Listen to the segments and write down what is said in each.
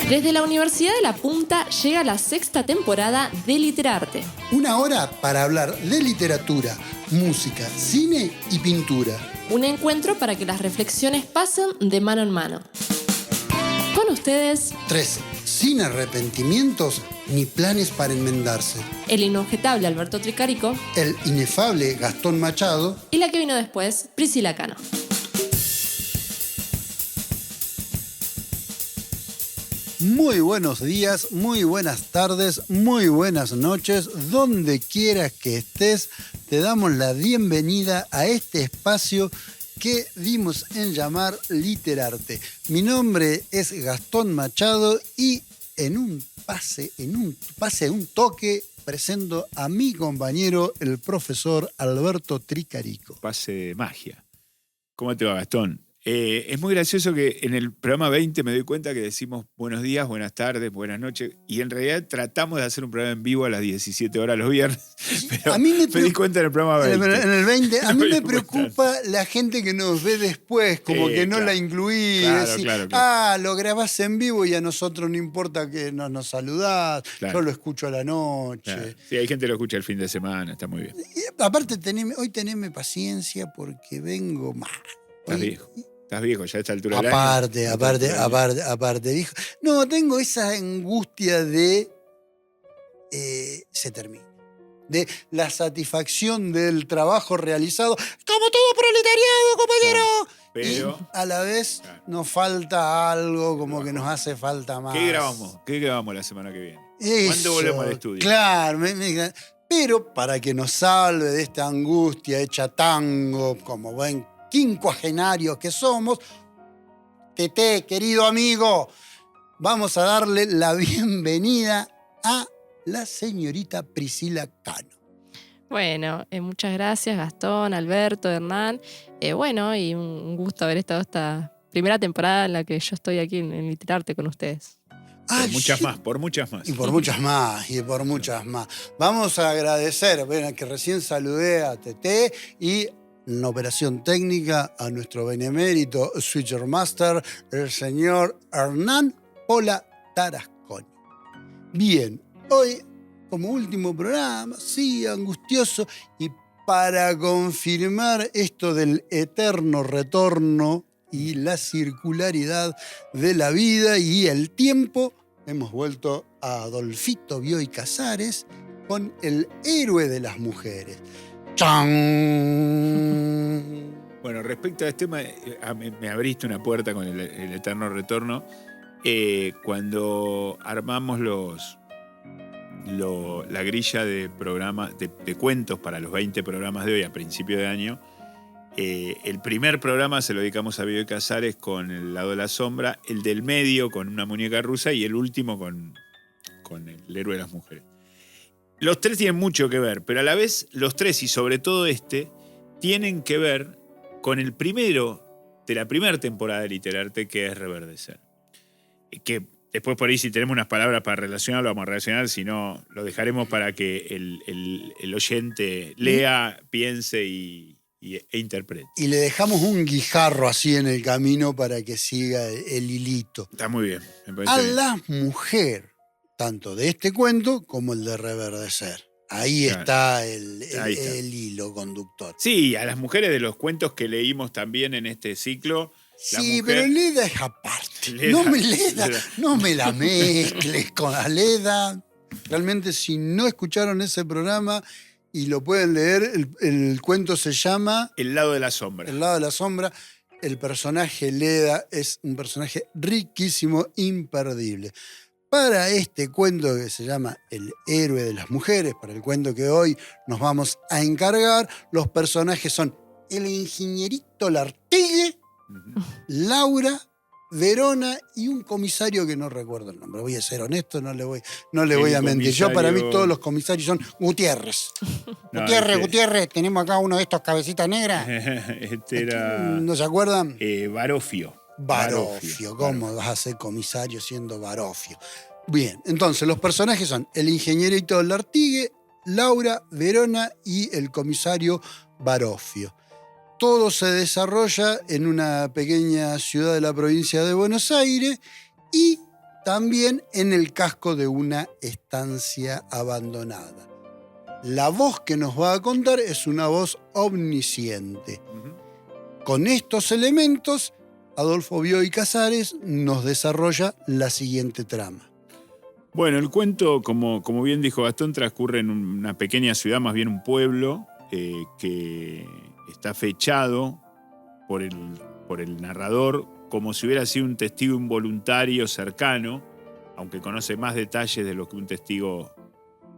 Desde la Universidad de La Punta llega la 6ª temporada de Literarte. Una hora para hablar de literatura, música, cine y pintura. Un encuentro para que las reflexiones pasen de mano en mano. Con ustedes, 13. Sin arrepentimientos ni planes para enmendarse. el inobjetable Alberto Tricarico El inefable Gastón Machado. y la que vino después, Priscila Cano. Muy buenos días, muy buenas tardes, muy buenas noches. Donde quieras que estés, te damos la bienvenida a este espacio que dimos en llamar Literarte. Mi nombre es Gastón Machado y en un toque, presento a mi compañero, el profesor Alberto Tricarico. Pase de magia. ¿Cómo te va, Gastón? Es muy gracioso que en el programa 20 me doy cuenta que decimos buenos días, buenas tardes, buenas noches, y en realidad tratamos de hacer un programa en vivo a las 17 horas los viernes, pero a mí me di cuenta en el programa 20. En el 20, a mí me preocupa la gente que nos ve después, como que no claro. la incluí. Claro, decir, claro. Lo grabás en vivo y a nosotros no importa que no nos saludás, Claro. yo lo escucho a la noche. Claro. Sí, hay gente que lo escucha el fin de semana, está muy bien. Y aparte, hoy teneme paciencia porque vengo mal. Estás viejo ya a esta altura del año. Aparte, dijo. No, tengo esa angustia de se termina. De la satisfacción del trabajo realizado, como todo proletariado, compañero. Claro, pero, y a la vez claro, nos falta algo, como que nos hace falta más. ¿Qué grabamos la semana que viene? Eso, ¿Cuándo volvemos al estudio? Claro, pero para que nos salve de esta angustia hecha tango, como buen quincuagenarios que somos, Tete, querido amigo, vamos a darle la bienvenida a la señorita Priscila Cano. Bueno, muchas gracias Gastón, Alberto, Hernán. Y un gusto haber estado esta primera temporada en la que yo estoy aquí en Literarte con ustedes. Por muchas más. Y por muchas más. Vamos a agradecer, que recién saludé a Tete y en la operación técnica a nuestro benemérito Switcher Master, el señor Hernán Pola Tarasconi. Bien, hoy como último programa, sí, angustioso, y para confirmar esto del eterno retorno y la circularidad de la vida y el tiempo, hemos vuelto a Adolfito Bioy Casares con El héroe de las mujeres. ¡Chan! Bueno, respecto a este tema, me abriste una puerta con el eterno retorno. Cuando armamos la grilla de programas de cuentos para los 20 programas de hoy a principio de año, el primer programa se lo dedicamos a Bioy Casares con El lado de la sombra, el del medio con Una muñeca rusa y el último con El héroe de las mujeres. Los tres tienen mucho que ver, pero a la vez los tres, y sobre todo tienen que ver con el primero de la primera temporada de Literarte, que es Reverdecer. Que después por ahí, si tenemos unas palabras para relacionar, lo vamos a relacionar, si no, lo dejaremos para que el oyente lea, piense e interprete. Y le dejamos un guijarro así en el camino para que siga el hilito. Está muy bien, me parece A bien. la mujer, tanto de este cuento como el de Reverdecer. Ahí está el hilo conductor. Sí, a las mujeres de los cuentos que leímos también en este ciclo. Sí, pero Leda es aparte. No me la mezcles con la Leda. Realmente, si no escucharon ese programa y lo pueden leer, el cuento se llama El lado de la sombra. El lado de la sombra. El personaje Leda es un personaje riquísimo, imperdible. Para este cuento que se llama El héroe de las mujeres, para el cuento que hoy nos vamos a encargar, los personajes son el ingenierito Lartigue, Laura, Verona y un comisario que no recuerdo el nombre. Voy a ser honesto, no le voy a mentir. Yo, para mí, todos los comisarios son Gutiérrez. Gutiérrez, tenemos acá uno de estos cabecitas negras. ¿No se acuerdan? Barofio. ¿Cómo vas a ser comisario siendo Barofio? Bien, entonces los personajes son el ingenierito Lartigue, Laura, Verona y el comisario Barofio. Todo se desarrolla en una pequeña ciudad de la provincia de Buenos Aires y también en el casco de una estancia abandonada. La voz que nos va a contar es una voz omnisciente. Con estos elementos, Adolfo Bioy Casares nos desarrolla la siguiente trama. Bueno, el cuento, como bien dijo Gastón, transcurre en una pequeña ciudad, más bien un pueblo, que está fechado por el narrador como si hubiera sido un testigo involuntario cercano, aunque conoce más detalles de lo que un testigo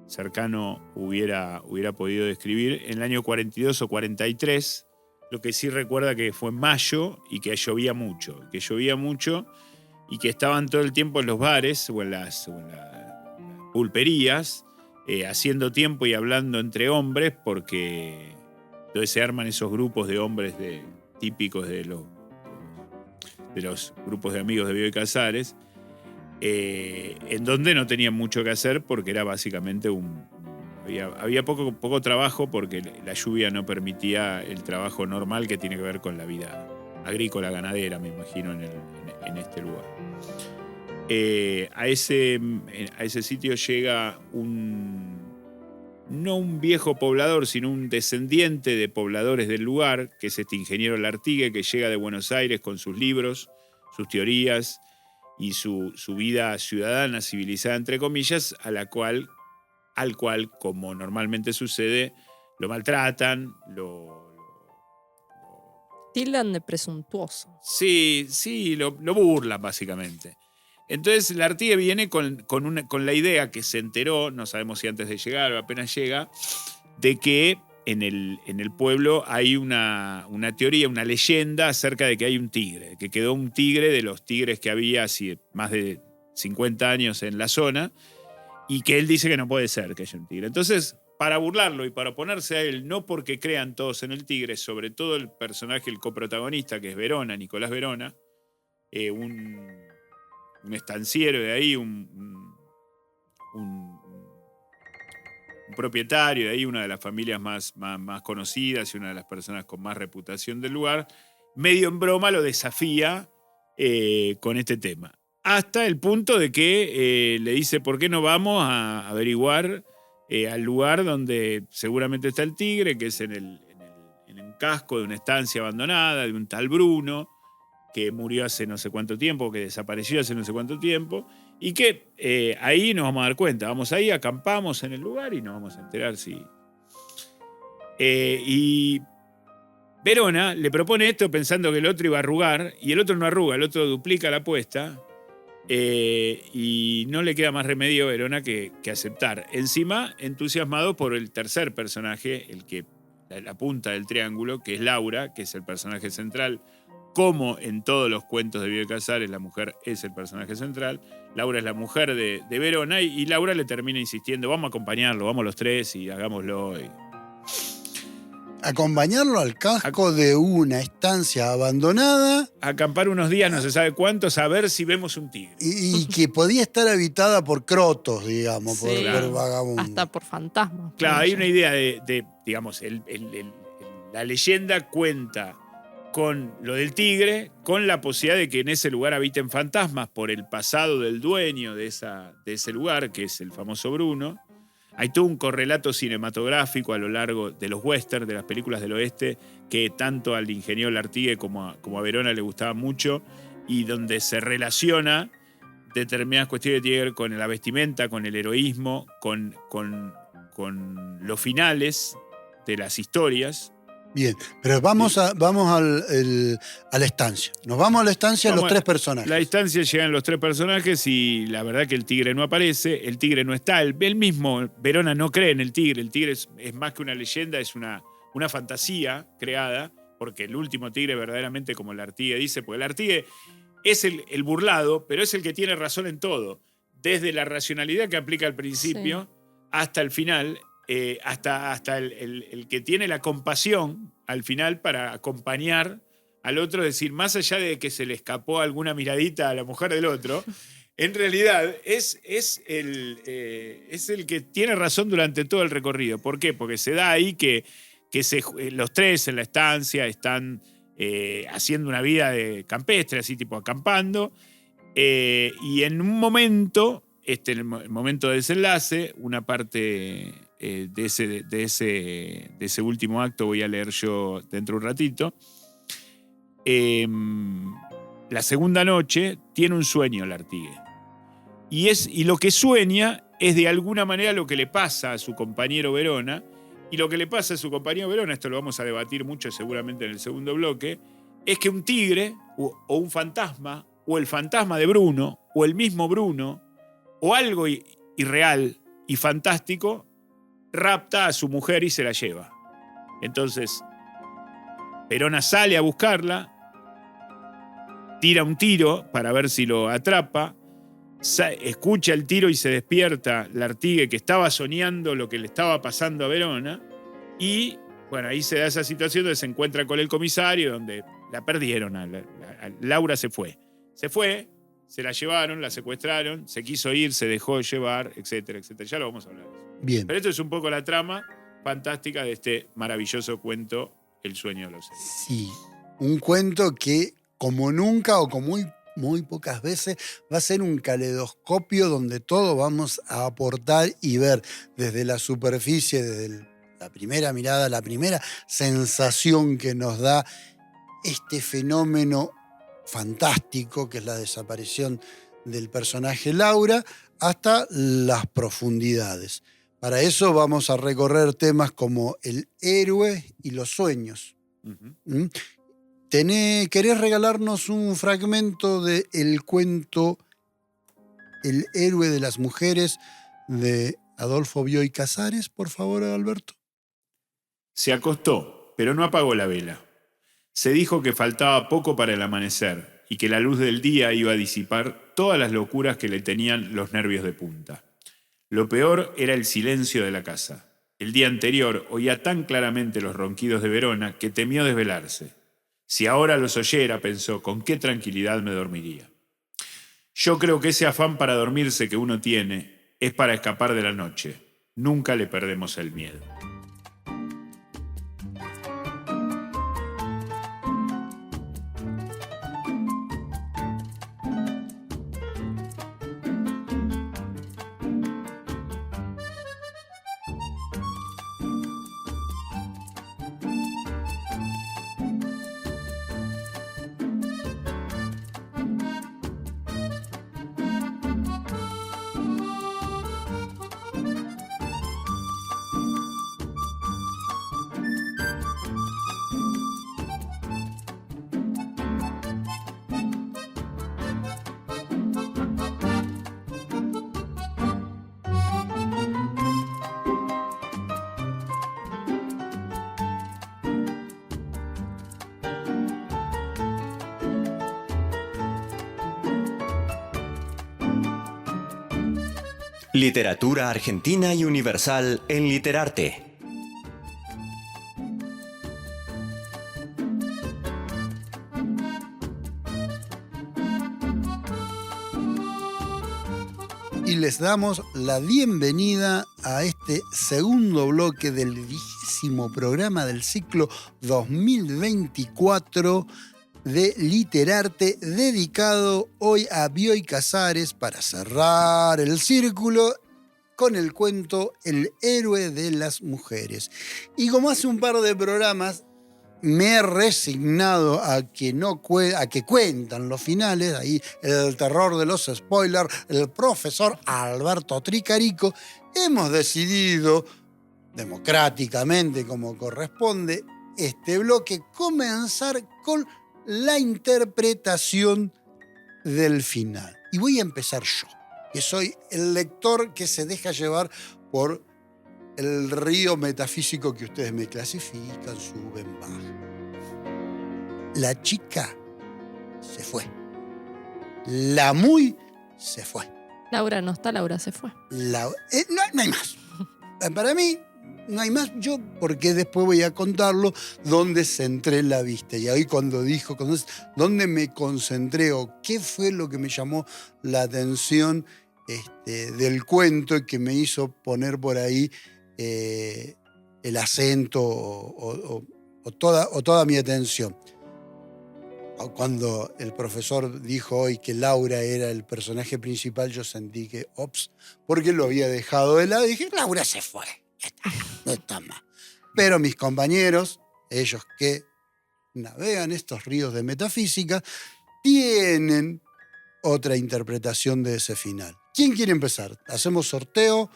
cercano hubiera podido describir, en el año 42 o 43, lo que sí recuerda que fue en mayo y que llovía mucho y que estaban todo el tiempo en los bares o en las pulperías, haciendo tiempo y hablando entre hombres, porque entonces se arman esos grupos de hombres típicos de los grupos de amigos de Bioy Casares, en donde no tenían mucho que hacer porque era básicamente había poco trabajo porque la lluvia no permitía el trabajo normal que tiene que ver con la vida agrícola, ganadera, me imagino, en este lugar. A ese sitio llega no un viejo poblador, sino un descendiente de pobladores del lugar, que es este ingeniero Lartigue, que llega de Buenos Aires con sus libros, sus teorías y su vida ciudadana, civilizada, entre comillas, al cual, como normalmente sucede, lo maltratan, Tildan de presuntuoso. Sí, lo burlan, básicamente. Entonces Lartigue viene con la idea que se enteró, no sabemos si antes de llegar o apenas llega, de que en el pueblo hay una teoría, una leyenda acerca de que hay un tigre, que quedó un tigre de los tigres que había hace más de 50 años en la zona, y que él dice que no puede ser que haya un tigre. Entonces, para burlarlo y para oponerse a él, no porque crean todos en el tigre, sobre todo el personaje, el coprotagonista, que es Verona, Nicolás Verona, un estanciero de ahí, un propietario de ahí, una de las familias más conocidas y una de las personas con más reputación del lugar, medio en broma lo desafía con este tema. Hasta el punto de que le dice, ¿por qué no vamos a averiguar al lugar donde seguramente está el tigre, que es en un casco de una estancia abandonada, de un tal Bruno, que murió hace no sé cuánto tiempo, que desapareció hace no sé cuánto tiempo, y que ahí nos vamos a dar cuenta. Vamos ahí, acampamos en el lugar y nos vamos a enterar si... y Verona le propone esto pensando que el otro iba a arrugar, y el otro no arruga, el otro duplica la apuesta, y no le queda más remedio a Verona que aceptar. Encima, entusiasmado por el tercer personaje, la punta del triángulo, que es Laura, que es el personaje central. Como en todos los cuentos de Bioy Casares, la mujer es el personaje central. Laura es la mujer de Verona y Laura le termina insistiendo, vamos a acompañarlo, vamos los tres y hagámoslo. Acompañarlo al casco de una estancia abandonada. Acampar unos días, no se sabe cuántos, a ver si vemos un tigre. Y que podía estar habitada por crotos, digamos, Sí, por vagabundos. hasta por fantasmas. Claro, hay una idea de digamos, la leyenda cuenta con lo del tigre, con la posibilidad de que en ese lugar habiten fantasmas por el pasado del dueño de ese lugar, que es el famoso Bruno. Hay todo un correlato cinematográfico a lo largo de los westerns, de las películas del oeste, que tanto al ingeniero Lartigue como a Verona le gustaba mucho, y donde se relaciona determinadas cuestiones que tienen que ver con la vestimenta, con el heroísmo, con los finales de las historias. Bien, pero vamos a la estancia. Nos vamos a la estancia los tres personajes. La estancia llegan los tres personajes y la verdad que el tigre no aparece, el tigre no está. Él mismo, Verona, no cree en el tigre es más que una leyenda, es una fantasía creada, porque el último tigre verdaderamente, como el Lartigue dice, porque el Lartigue es el burlado, pero es el que tiene razón en todo. Desde la racionalidad que aplica al principio hasta el final, hasta el que tiene la compasión al final para acompañar al otro, es decir, más allá de que se le escapó alguna miradita a la mujer del otro, en realidad es el que tiene razón durante todo el recorrido. ¿Por qué? Porque se da ahí que los tres en la estancia están haciendo una vida de campestre, así tipo acampando, Y en un momento, el momento de desenlace, una parte de ese último acto voy a leer yo dentro de un ratito. La segunda noche tiene un sueño el Artigue. Y lo que sueña es de alguna manera lo que le pasa a su compañero Verona. Y lo que le pasa a su compañero Verona, esto lo vamos a debatir mucho seguramente en el segundo bloque, es que un tigre o un fantasma, o el fantasma de Bruno, o el mismo Bruno, o algo irreal y fantástico, rapta a su mujer y se la lleva. Entonces, Verona sale a buscarla, tira un tiro para ver si lo atrapa, escucha el tiro y se despierta Lartigue, que estaba soñando lo que le estaba pasando a Verona, y bueno, ahí se da esa situación donde se encuentra con el comisario, donde la perdieron, Laura se fue, se la llevaron, la secuestraron, se quiso ir, se dejó llevar, etcétera, etcétera. Ya lo vamos a hablar de eso. Bien. Pero esto es un poco la trama fantástica de este maravilloso cuento, El sueño de los héroes. Sí, un cuento que como nunca o como muy pocas veces va a ser un caleidoscopio donde todo vamos a aportar y ver desde la superficie, desde la primera mirada, la primera sensación que nos da este fenómeno fantástico que es la desaparición del personaje Laura, hasta las profundidades. Para eso vamos a recorrer temas como el héroe y los sueños. Uh-huh. ¿Querés regalarnos un fragmento del cuento El héroe de las mujeres de Adolfo Bioy Casares, por favor, Alberto? Se acostó, pero no apagó la vela. Se dijo que faltaba poco para el amanecer y que la luz del día iba a disipar todas las locuras que le tenían los nervios de punta. Lo peor era el silencio de la casa. El día anterior oía tan claramente los ronquidos de Verona que temió desvelarse. Si ahora los oyera, pensó, con qué tranquilidad me dormiría. Yo creo que ese afán para dormirse que uno tiene es para escapar de la noche. Nunca le perdemos el miedo. Literatura argentina y universal en Literarte. Y les damos la bienvenida a este segundo bloque del 20º programa del ciclo 2024 de Literarte, dedicado hoy a Bioy Casares para cerrar el círculo con el cuento El héroe de las mujeres. Y como hace un par de programas me he resignado a que cuentan los finales, ahí el terror de los spoilers, el profesor Alberto Tricarico, hemos decidido, democráticamente como corresponde, este bloque comenzar con la interpretación del final. Y voy a empezar yo, que soy el lector que se deja llevar por el río metafísico que ustedes me clasifican, suben, bajan. La chica se fue. La muy se fue. Laura no está, Laura se fue. No hay más. Para mí no hay más, porque después voy a contarlo dónde centré la vista. Y ahí cuando dijo, dónde me concentré o qué fue lo que me llamó la atención del cuento y que me hizo poner por ahí el acento o toda mi atención. cuando el profesor dijo hoy que Laura era el personaje principal, yo sentí que, porque lo había dejado de lado y dije, Laura se fue, ya está, no está más. Pero mis compañeros, ellos que navegan estos ríos de metafísica, tienen otra interpretación de ese final. ¿Quién quiere empezar? ¿Hacemos sorteo?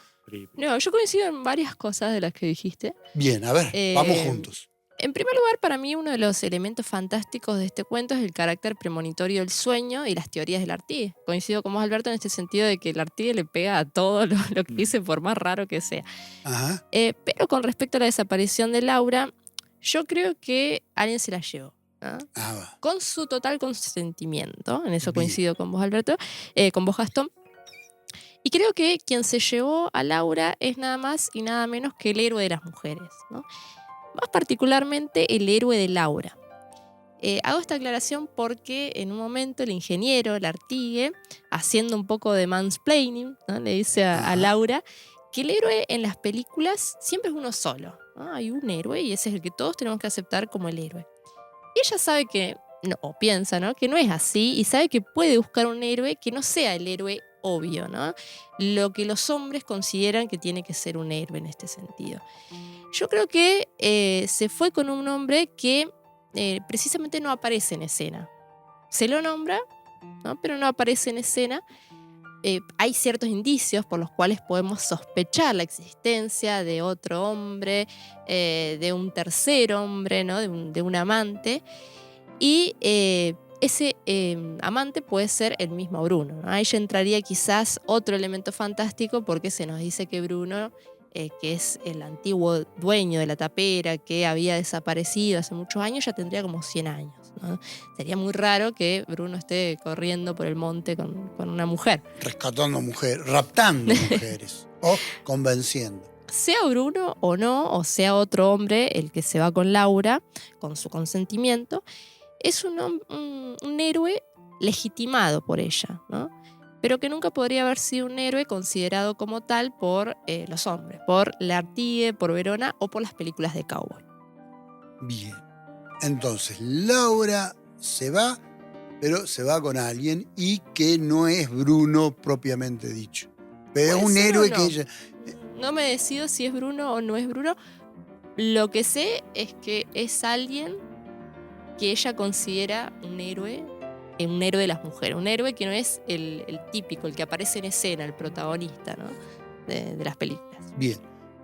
No, yo coincido en varias cosas de las que dijiste. Bien, a ver, vamos juntos. En primer lugar, para mí uno de los elementos fantásticos de este cuento es el carácter premonitorio del sueño y las teorías del Artigue. Coincido con vos, Alberto, en este sentido de que el Artigue le pega a todo lo que dice, por más raro que sea. Ajá. Pero con respecto a la desaparición de Laura, yo creo que alguien se la llevó, ¿no? Con su total consentimiento, en eso coincido con vos, Alberto, con vos, Gastón. Y creo que quien se llevó a Laura es nada más y nada menos que el héroe de las mujeres, ¿no? Más particularmente el héroe de Laura. Hago esta aclaración porque en un momento el ingeniero, el Artigue, haciendo un poco de mansplaining, ¿no? Le dice a Laura que el héroe en las películas siempre es uno solo, ¿no? Hay un héroe y ese es el que todos tenemos que aceptar como el héroe. Y ella sabe que, no, o piensa, ¿no?, que no es así y sabe que puede buscar un héroe que no sea el héroe obvio, ¿no? Lo que los hombres consideran que tiene que ser un héroe en este sentido. Yo creo que se fue con un hombre que precisamente no aparece en escena. Se lo nombra, ¿no?, pero no aparece en escena. Hay ciertos indicios por los cuales podemos sospechar la existencia de otro hombre, de un tercer hombre, ¿no?, de un amante. Y ese amante puede ser el mismo Bruno, ¿no? Ahí ya entraría quizás otro elemento fantástico porque se nos dice que Bruno, que es el antiguo dueño de la tapera que había desaparecido hace muchos años, ya tendría como 100 años, ¿no? Sería muy raro que Bruno esté corriendo por el monte con una mujer. Rescatando mujeres, raptando mujeres o convenciendo. Sea Bruno o no, o sea otro hombre el que se va con Laura, con su consentimiento, es un héroe legitimado por ella, ¿no?, pero que nunca podría haber sido un héroe considerado como tal por los hombres, por Lartigue, por Verona o por las películas de cowboy. Bien. Entonces, Laura se va, pero se va con alguien y que no es Bruno propiamente dicho. Pero es un héroe que ella... No me decido si es Bruno o no es Bruno. Lo que sé es que es alguien que ella considera un héroe de las mujeres, un héroe que no es el típico, el que aparece en escena, el protagonista, ¿no?, de las películas. Bien,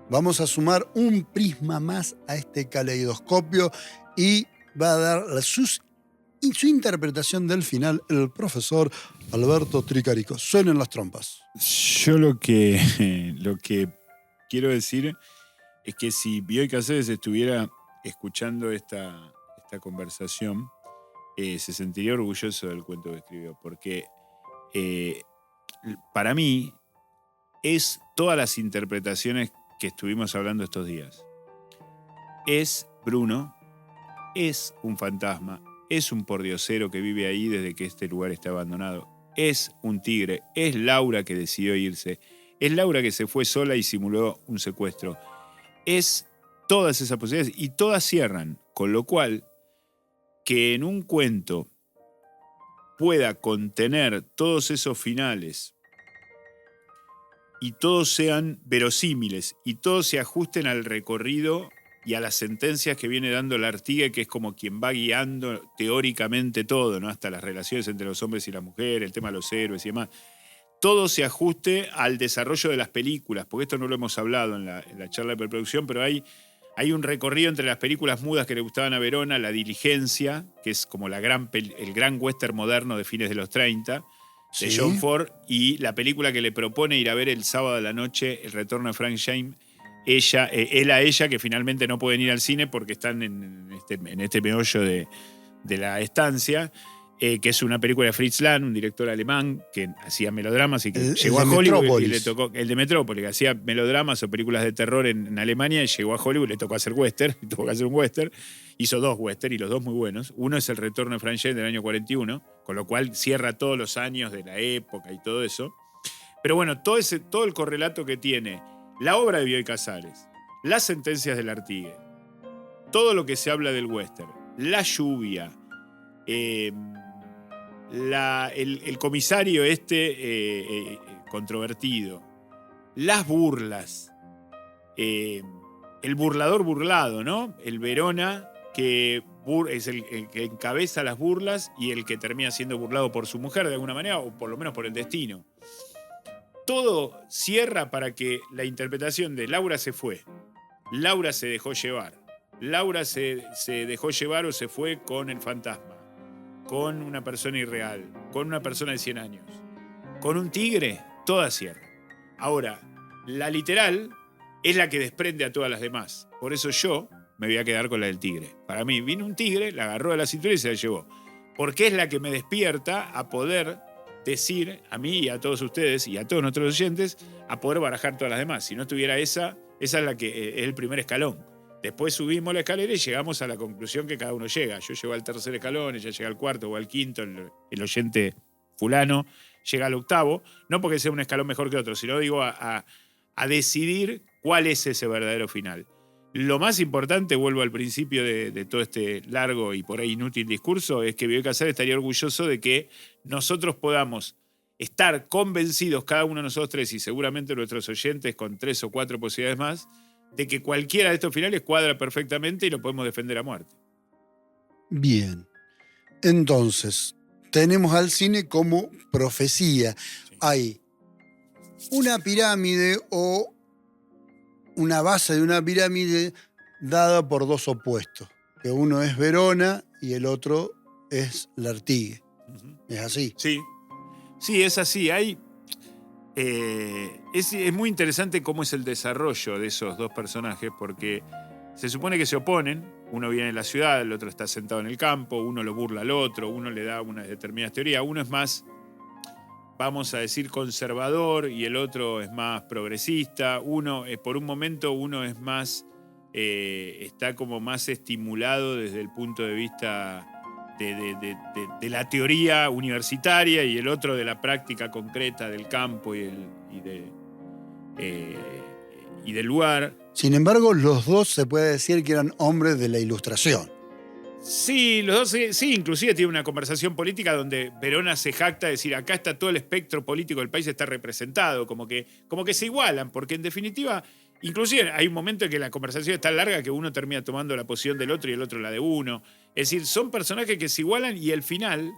vamos a sumar un prisma más a este caleidoscopio y va a dar su interpretación del final el profesor Alberto Tricarico. Suenen las trompas. Yo lo que quiero decir es que si Bioy Casares estuviera escuchando esta conversación, se sentiría orgulloso del cuento que escribió, porque para mí es todas las interpretaciones que estuvimos hablando estos días. Es Bruno, es un fantasma, es un pordiosero que vive ahí desde que este lugar está abandonado, es un tigre, es Laura que decidió irse, es Laura que se fue sola y simuló un secuestro. Es todas esas posibilidades y todas cierran, con lo cual que en un cuento pueda contener todos esos finales y todos sean verosímiles y todos se ajusten al recorrido y a las sentencias que viene dando el Artigue, que es como quien va guiando teóricamente todo, ¿no?, hasta las relaciones entre los hombres y las mujeres, el tema de los héroes y demás. Todo se ajuste al desarrollo de las películas, porque esto no lo hemos hablado en la charla de preproducción, pero hay un recorrido entre las películas mudas que le gustaban a Verona, La Diligencia, que es como el gran western moderno de fines de los 30, de John Ford, y la película que le propone ir a ver el sábado a la noche, El retorno de Frank James, él a ella, que finalmente no pueden ir al cine porque están en este meollo de la estancia, que es una película de Fritz Lang, un director alemán que hacía melodramas y que llegó a Hollywood y le tocó, el de Metrópolis, que hacía melodramas o películas de terror en Alemania, y llegó a Hollywood, le tocó hacer western, tuvo que hacer un western, hizo 2 western y los 2 muy buenos. Uno es El retorno de Frank James del año 41, con lo cual cierra todos los años de la época y todo eso. Pero bueno, todo el correlato que tiene la obra de Bioy Casares, las sentencias del Artigue, todo lo que se habla del western, la lluvia, el comisario controvertido, las burlas, el burlador burlado, ¿no? El Verona que es el que encabeza las burlas y el que termina siendo burlado por su mujer de alguna manera, o por lo menos por el destino. Todo cierra para que la interpretación de Laura se fue, Laura se dejó llevar, Laura se dejó llevar o se fue con el fantasma, con una persona irreal, con una persona de 100 años, con un tigre, toda cierra. Ahora, la literal es la que desprende a todas las demás. Por eso yo me voy a quedar con la del tigre. Para mí, vino un tigre, la agarró de la cintura y se la llevó. Porque es la que me despierta a poder decir, a mí y a todos ustedes y a todos nuestros oyentes, a poder barajar todas las demás. Si no estuviera esa es la que es el primer escalón. Después subimos la escalera y llegamos a la conclusión que cada uno llega. Yo llego al tercer escalón, ella llega al cuarto o al quinto, el oyente fulano llega al octavo. No porque sea un escalón mejor que otro, sino digo a decidir cuál es ese verdadero final. Lo más importante, vuelvo al principio de todo este largo y por ahí inútil discurso, es que Bioy Casares estaría orgulloso de que nosotros podamos estar convencidos, cada uno de nosotros tres y seguramente nuestros oyentes con 3 o 4 posibilidades más, de que cualquiera de estos finales cuadra perfectamente y lo podemos defender a muerte. Bien. Entonces, tenemos al cine como profecía. Sí. Hay una pirámide o una base de una pirámide dada por dos opuestos, que uno es Verona y el otro es Lartigue. Uh-huh. ¿Es así? Sí, es así. Es muy interesante cómo es el desarrollo de esos dos personajes, porque se supone que se oponen. Uno viene de la ciudad, el otro está sentado en el campo, uno lo burla al otro, uno le da una determinada teoría, uno es más, vamos a decir, conservador y el otro es más progresista. Uno, por un momento, uno es más, está como más estimulado desde el punto de vista de la teoría universitaria y el otro de la práctica concreta del campo y del lugar. Sin embargo, los dos se puede decir que eran hombres de la Ilustración. Sí, los dos, sí, inclusive tiene una conversación política donde Verona se jacta de decir, acá está todo el espectro político del país, está representado, como que se igualan, porque en definitiva, inclusive hay un momento en que la conversación es tan larga que uno termina tomando la posición del otro y el otro la de uno. Es decir, son personajes que se igualan y el final,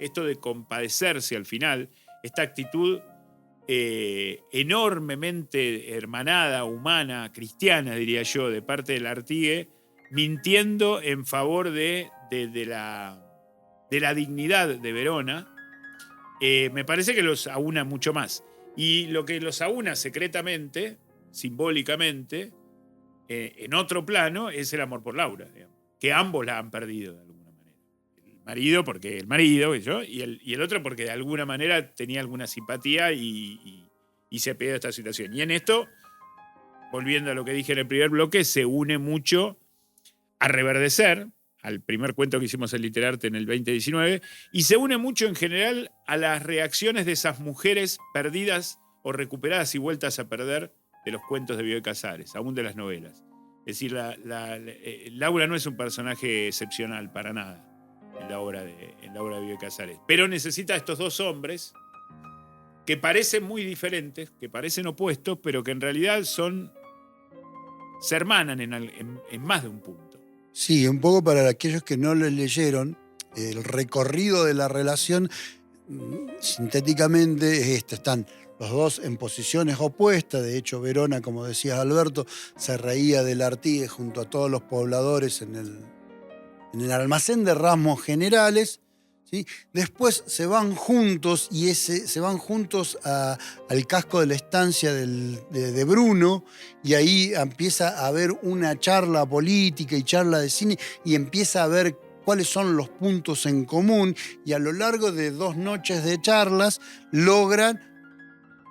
esto de compadecerse al final, esta actitud enormemente hermanada, humana, cristiana, diría yo, de parte del Lartigue, mintiendo en favor de la dignidad de Verona, me parece que los aúna mucho más. Y lo que los aúna secretamente, simbólicamente, en otro plano, es el amor por Laura, digamos, que ambos la han perdido de alguna manera. El marido porque el marido, y el otro porque de alguna manera tenía alguna simpatía y se pegó a esta situación. Y en esto, volviendo a lo que dije en el primer bloque, se une mucho a Reverdecer, al primer cuento que hicimos en Literarte en el 2019, y se une mucho en general a las reacciones de esas mujeres perdidas o recuperadas y vueltas a perder de los cuentos de Bioy Casares, aún de las novelas. Es decir, Laura no es un personaje excepcional para nada en la obra de Bioy Casares, pero necesita a estos dos hombres que parecen muy diferentes, que parecen opuestos, pero que en realidad se hermanan en más de un punto. Sí, un poco para aquellos que no lo leyeron, el recorrido de la relación sintéticamente es este. Están los dos en posiciones opuestas. De hecho, Verona, como decías Alberto, se reía del Lartigue junto a todos los pobladores en el almacén de Ramos Generales. ¿Sí? Después se van juntos y se van juntos al casco de la estancia de Bruno, y ahí empieza a haber una charla política y charla de cine y empieza a ver cuáles son los puntos en común, y a lo largo de 2 noches de charlas logran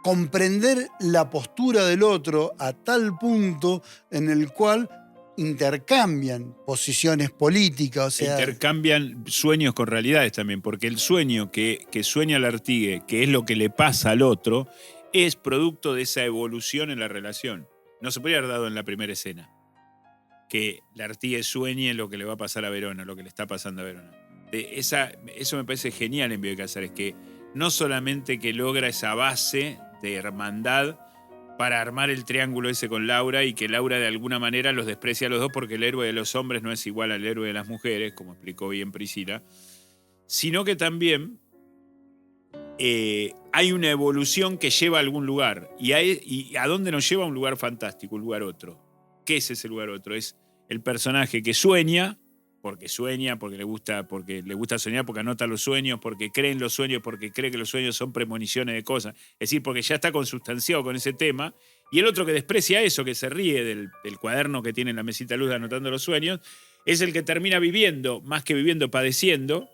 comprender la postura del otro a tal punto en el cual intercambian posiciones políticas. O sea, intercambian sueños con realidades también, porque el sueño que sueña Lartigue, que es lo que le pasa al otro, es producto de esa evolución en la relación. No se podría haber dado en la primera escena que Lartigue sueñe lo que le va a pasar a Verona, lo que le está pasando a Verona. Eso me parece genial en Bioy Casares, que no solamente que logra esa base de hermandad para armar el triángulo ese con Laura, y que Laura de alguna manera los desprecia a los dos porque el héroe de los hombres no es igual al héroe de las mujeres, como explicó bien Priscila, sino que también hay una evolución que lleva a algún lugar. ¿Y a dónde nos lleva? A un lugar fantástico, un lugar otro. ¿Qué es ese lugar otro? Es el personaje que sueña, porque le gusta soñar, porque anota los sueños, porque cree en los sueños, porque cree que los sueños son premoniciones de cosas. Es decir, porque ya está consustanciado con ese tema. Y el otro que desprecia eso, que se ríe del cuaderno que tiene en la mesita de luz anotando los sueños, es el que termina viviendo, más que viviendo, padeciendo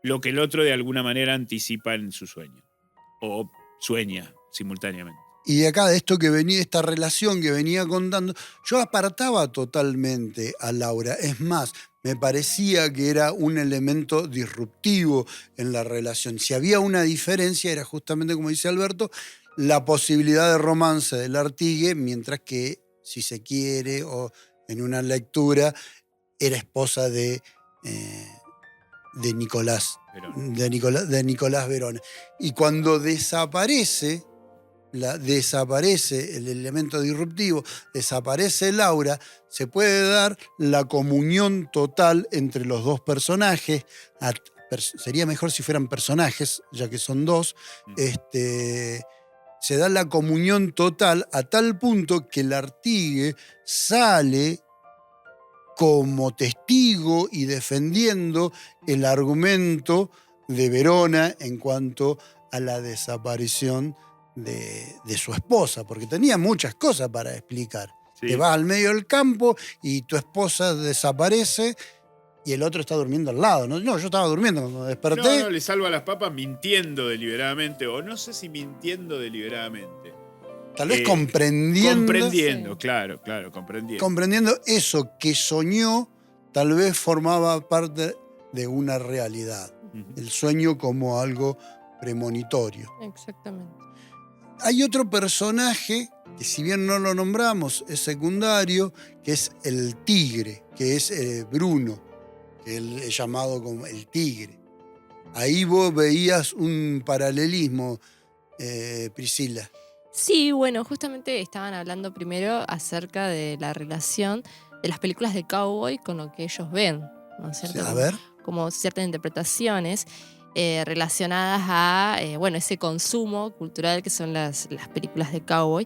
lo que el otro de alguna manera anticipa en su sueño. O sueña simultáneamente. Y de acá, de esto que venía, esta relación que venía contando, yo apartaba totalmente a Laura. Es más, me parecía que era un elemento disruptivo en la relación. Si había una diferencia, era justamente, como dice Alberto, la posibilidad de romance del Artigue, mientras que, si se quiere, o en una lectura, era esposa de Nicolás Verona. Y cuando desaparece el elemento disruptivo, desaparece Laura, se puede dar la comunión total entre los dos personajes. Sería mejor si fueran personajes, ya que son dos. Se da la comunión total a tal punto que el Artigue sale como testigo y defendiendo el argumento de Verona en cuanto a la desaparición de su esposa, porque tenía muchas cosas para explicar. Sí. Te vas al medio del campo y tu esposa desaparece y el otro está durmiendo al lado. No, yo estaba durmiendo cuando desperté. No, le salva las papas mintiendo deliberadamente, o no sé si mintiendo deliberadamente. Tal vez comprendiendo. Comprendiendo, sí. Claro, comprendiendo. Comprendiendo eso que soñó, tal vez formaba parte de una realidad. Uh-huh. El sueño como algo premonitorio. Exactamente. Hay otro personaje que, si bien no lo nombramos, es secundario, que es el tigre, que es Bruno, que él es llamado como el tigre. Ahí vos veías un paralelismo, Priscila. Sí, bueno, justamente estaban hablando primero acerca de la relación de las películas de cowboy con lo que ellos ven, ¿no es cierto? Sí, a ver. Como ciertas interpretaciones relacionadas a ese consumo cultural que son las películas de cowboy,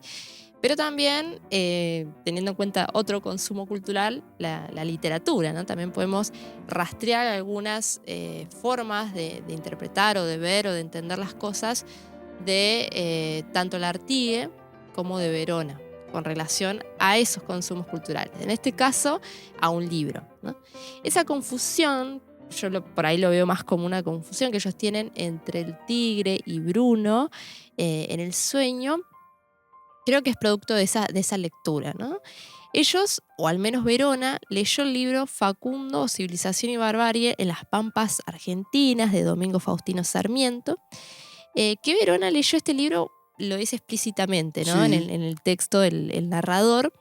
pero también teniendo en cuenta otro consumo cultural, la literatura, ¿no? También podemos rastrear algunas formas de interpretar o de ver o de entender las cosas de tanto el Artigue como de Verona, con relación a esos consumos culturales. En este caso, a un libro, ¿no? Esa confusión, por ahí lo veo más como una confusión que ellos tienen entre el tigre y Bruno en el sueño, creo que es producto de esa lectura, ¿no? Ellos, o al menos Verona, leyó el libro Facundo, Civilización y Barbarie en las Pampas Argentinas, de Domingo Faustino Sarmiento, que Verona leyó este libro, lo dice explícitamente, ¿no? Sí. En el texto el narrador,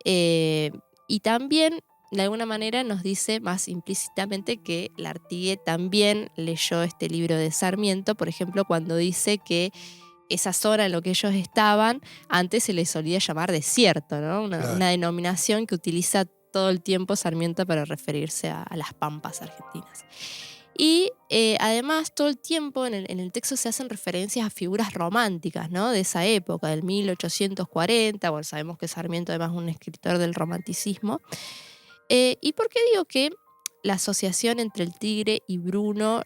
y también de alguna manera nos dice más implícitamente que el Artigue también leyó este libro de Sarmiento, por ejemplo, cuando dice que esa zona en la que ellos estaban antes se les solía llamar desierto, ¿no? Una denominación que utiliza todo el tiempo Sarmiento para referirse a las pampas argentinas. Y además todo el tiempo en el texto se hacen referencias a figuras románticas, ¿no? De esa época, del 1840. Bueno, sabemos que Sarmiento además es un escritor del romanticismo. ¿Y por qué digo que la asociación entre el tigre y Bruno,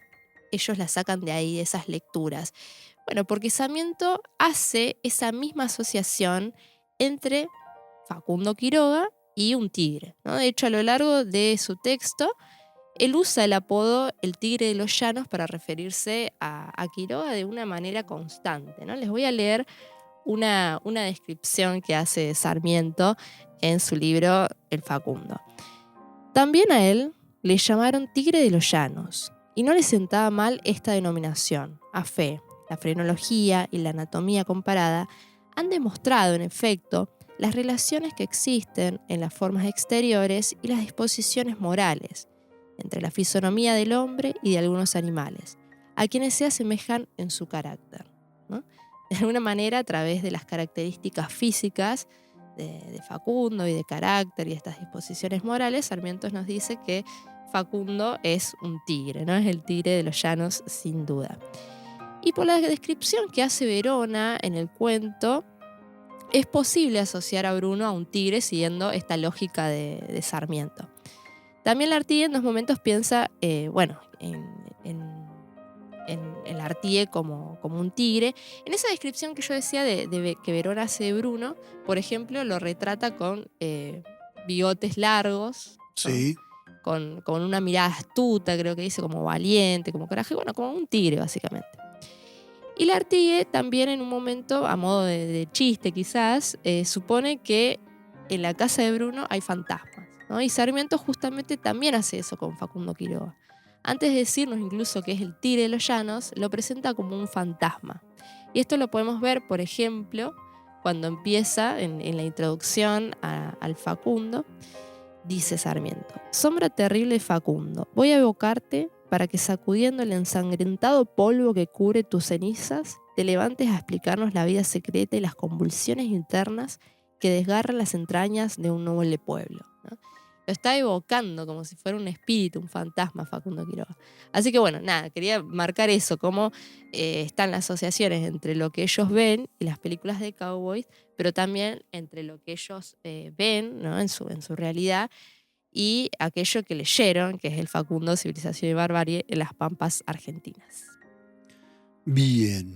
ellos la sacan de ahí, de esas lecturas? Bueno, porque Sarmiento hace esa misma asociación entre Facundo Quiroga y un tigre, ¿no? De hecho, a lo largo de su texto, él usa el apodo el tigre de los llanos para referirse a Quiroga de una manera constante, ¿no? Les voy a leer una descripción que hace Sarmiento en su libro El Facundo. También a él le llamaron tigre de los llanos, y no le sentaba mal esta denominación. A fe, la frenología y la anatomía comparada han demostrado, en efecto, las relaciones que existen en las formas exteriores y las disposiciones morales, entre la fisonomía del hombre y de algunos animales, a quienes se asemejan en su carácter, ¿no? De alguna manera, a través de las características físicas de Facundo y de carácter y estas disposiciones morales, Sarmiento nos dice que Facundo es un tigre, ¿no? Es el tigre de los llanos, sin duda. Y por la descripción que hace Verona en el cuento, es posible asociar a Bruno a un tigre siguiendo esta lógica de Sarmiento. También Lartigue en dos momentos piensa en Lartigue como un tigre. En esa descripción que yo decía que Verona hace de Bruno, por ejemplo, lo retrata con bigotes largos, ¿no? Sí. Con una mirada astuta, creo que dice, como valiente, como coraje, bueno, como un tigre básicamente. Y Lartigue también en un momento, a modo de chiste quizás, supone que en la casa de Bruno hay fantasmas, ¿no? Y Sarmiento justamente también hace eso con Facundo Quiroga. Antes de decirnos incluso que es el tigre de los llanos, lo presenta como un fantasma. Y esto lo podemos ver, por ejemplo, cuando empieza en la introducción al Facundo. Dice Sarmiento: sombra terrible de Facundo, voy a evocarte para que, sacudiendo el ensangrentado polvo que cubre tus cenizas, te levantes a explicarnos la vida secreta y las convulsiones internas que desgarran las entrañas de un noble pueblo, ¿no? Lo está evocando como si fuera un espíritu, un fantasma, Facundo Quiroga. Así que bueno, nada, quería marcar eso, cómo están las asociaciones entre lo que ellos ven y las películas de cowboys, pero también entre lo que ellos ven, ¿no? en su realidad, y aquello que leyeron, que es el Facundo, Civilización y Barbarie, en las pampas argentinas. Bien.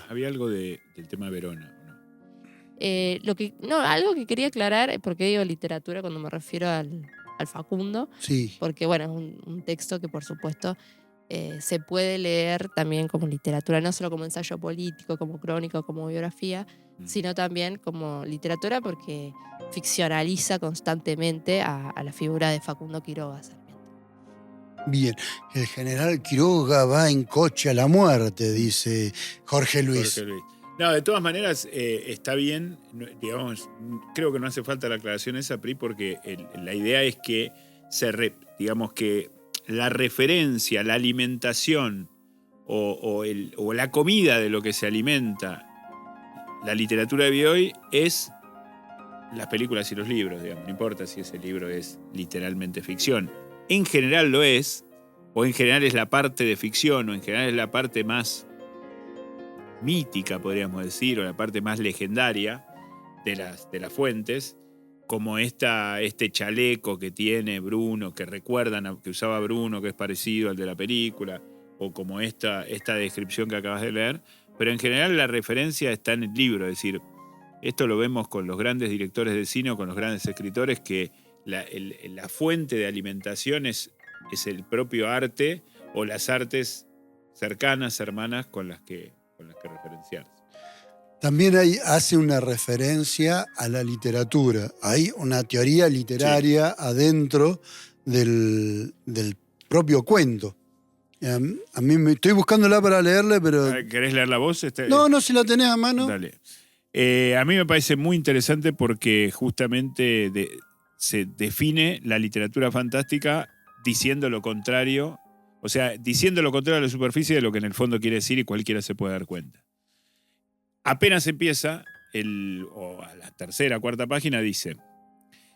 Había algo del tema Verona, ¿no? Algo que quería aclarar, porque digo literatura cuando me refiero al Facundo, Sí. porque bueno, es un texto que por supuesto se puede leer también como literatura, no solo como ensayo político, como crónica, como biografía, sino también como literatura, porque ficcionaliza constantemente a la figura de Facundo Quiroga. Bien, el general Quiroga va en coche a la muerte, dice Jorge Luis. No, de todas maneras está bien, digamos, creo que no hace falta la aclaración esa, Pri, porque la idea es que digamos que la referencia, la alimentación o la comida de lo que se alimenta la literatura de hoy es las películas y los libros, digamos, no importa si ese libro es literalmente ficción. En general lo es, o en general es la parte de ficción, o en general es la parte más mítica, podríamos decir, o la parte más legendaria de las fuentes, como este chaleco que tiene Bruno, que recuerdan que usaba Bruno, que es parecido al de la película, o como esta descripción que acabas de leer, pero en general la referencia está en el libro, es decir, esto lo vemos con los grandes directores de cine o con los grandes escritores, que la fuente de alimentación es el propio arte o las artes cercanas, hermanas, con las que referenciarse. También hace una referencia a la literatura. Hay una teoría literaria adentro del propio cuento. A mí me estoy buscándola para leerle, pero... ¿Querés leer la voz? No, si la tenés a mano. Dale. A mí me parece muy interesante porque justamente se define la literatura fantástica diciendo lo contrario, o sea, diciendo lo contrario a la superficie de lo que en el fondo quiere decir y cualquiera se puede dar cuenta. Apenas empieza, o a la tercera, cuarta página, dice: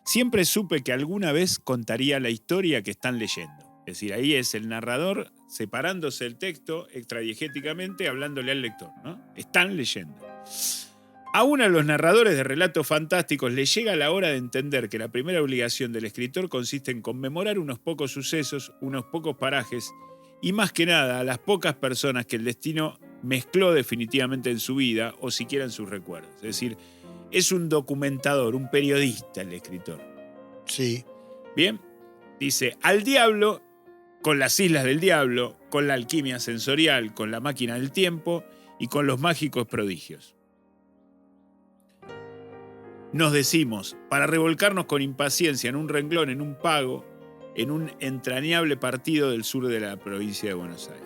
siempre supe que alguna vez contaría la historia que están leyendo. Es decir, ahí es el narrador separándose del texto extradiegéticamente, hablándole al lector, ¿no? Están leyendo. Aún a los narradores de relatos fantásticos les llega la hora de entender que la primera obligación del escritor consiste en conmemorar unos pocos sucesos, unos pocos parajes y más que nada a las pocas personas que el destino mezcló definitivamente en su vida o siquiera en sus recuerdos. Es decir, es un documentador, un periodista el escritor. Sí. Bien, dice: al diablo, con las islas del diablo, con la alquimia sensorial, con la máquina del tiempo y con los mágicos prodigios. Nos decimos, para revolcarnos con impaciencia en un renglón, en un pago, en un entrañable partido del sur de la provincia de Buenos Aires.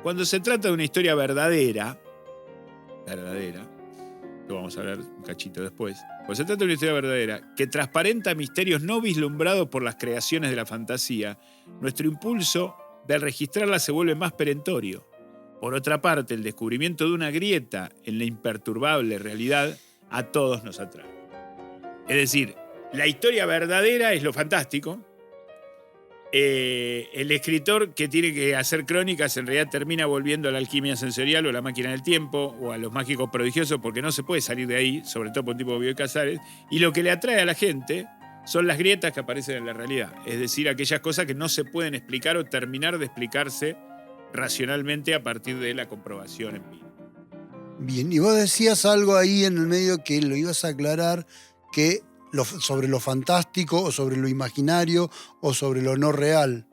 Cuando se trata de una historia verdadera, lo vamos a ver un cachito después, pues se trata de una historia verdadera, que transparenta misterios no vislumbrados por las creaciones de la fantasía, nuestro impulso de registrarla se vuelve más perentorio. Por otra parte, el descubrimiento de una grieta en la imperturbable realidad a todos nos atrae. Es decir, la historia verdadera es lo fantástico. El escritor que tiene que hacer crónicas en realidad termina volviendo a la alquimia sensorial o a la máquina del tiempo o a los mágicos prodigiosos porque no se puede salir de ahí, sobre todo por un tipo como Bioy Casares, y lo que le atrae a la gente son las grietas que aparecen en la realidad, es decir, aquellas cosas que no se pueden explicar o terminar de explicarse racionalmente a partir de la comprobación empírica. Bien, y vos decías algo ahí en el medio que lo ibas a aclarar, que sobre lo fantástico o sobre lo imaginario o sobre lo no real.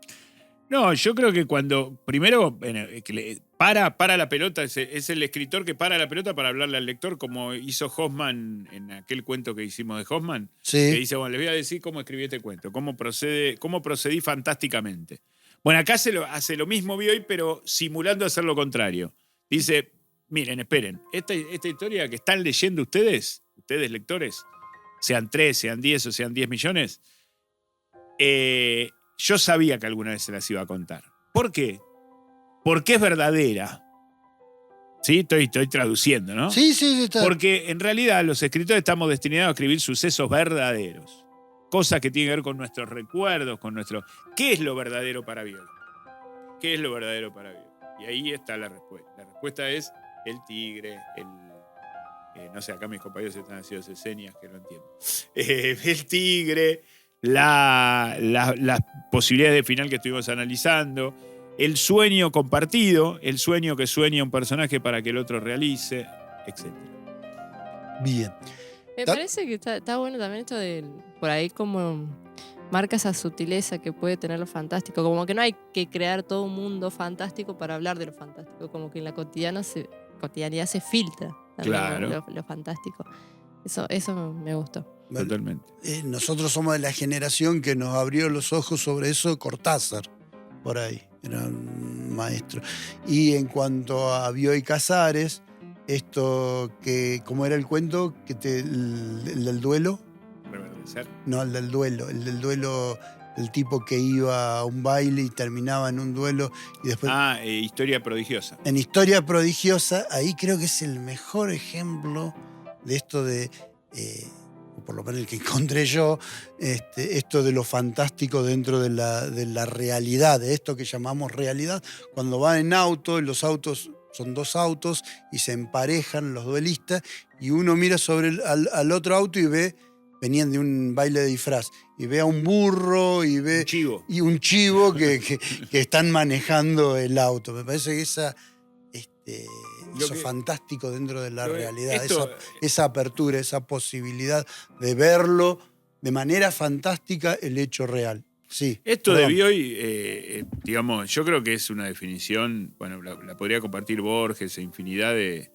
No, yo creo que cuando, primero, para la pelota, es el escritor que para la pelota para hablarle al lector, como hizo Hoffman en aquel cuento que hicimos de Hoffman, Sí. que dice, bueno, les voy a decir cómo escribí este cuento, cómo procedí fantásticamente. Bueno, acá hace lo mismo Bioy, pero simulando hacer lo contrario. Dice, miren, esperen, esta historia que están leyendo ustedes lectores, sean 3, sean 10 o sean 10 millones, yo sabía que alguna vez se las iba a contar. ¿Por qué? Porque es verdadera. ¿Sí? Estoy traduciendo, ¿no? Sí, está. Porque en realidad los escritores estamos destinados a escribir sucesos verdaderos. Cosas que tienen que ver con nuestros recuerdos, con nuestro... ¿Qué es lo verdadero para Bioy? ¿Qué es lo verdadero para Bioy? Y ahí está la respuesta. La respuesta es el tigre, no sé, acá mis compañeros están haciendo señas que no entiendo. El tigre, las posibilidades de final que estuvimos analizando, el sueño compartido, el sueño que sueña un personaje para que el otro realice, etc. Bien. Me parece que está bueno también esto de, por ahí como marca esa sutileza que puede tener lo fantástico, como que no hay que crear todo un mundo fantástico para hablar de lo fantástico, como que en la cotidianidad se filtra también claro. lo fantástico. Eso me gustó. Bueno, totalmente. Nosotros somos de la generación que nos abrió los ojos sobre eso Cortázar, por ahí, era un maestro. Y en cuanto a Bioy Casares, esto que, ¿cómo era el cuento? El del duelo. ¿Reverdecer? No, el del duelo. El tipo que iba a un baile y terminaba en un duelo y después... Historia prodigiosa. En Historia prodigiosa, ahí creo que es el mejor ejemplo de esto de... o por lo menos el que encontré yo, esto de lo fantástico dentro de la realidad, de esto que llamamos realidad, cuando van en auto, y los autos son 2 autos y se emparejan los duelistas, y uno mira al otro auto y ve, venían de un baile de disfraz, y ve a un burro y ve un chivo que están manejando el auto. Me parece que eso fantástico dentro de la realidad, esa apertura, esa posibilidad de verlo de manera fantástica el hecho real. Sí, esto de Bioy, digamos, yo creo que es una definición, bueno, la podría compartir Borges e infinidad de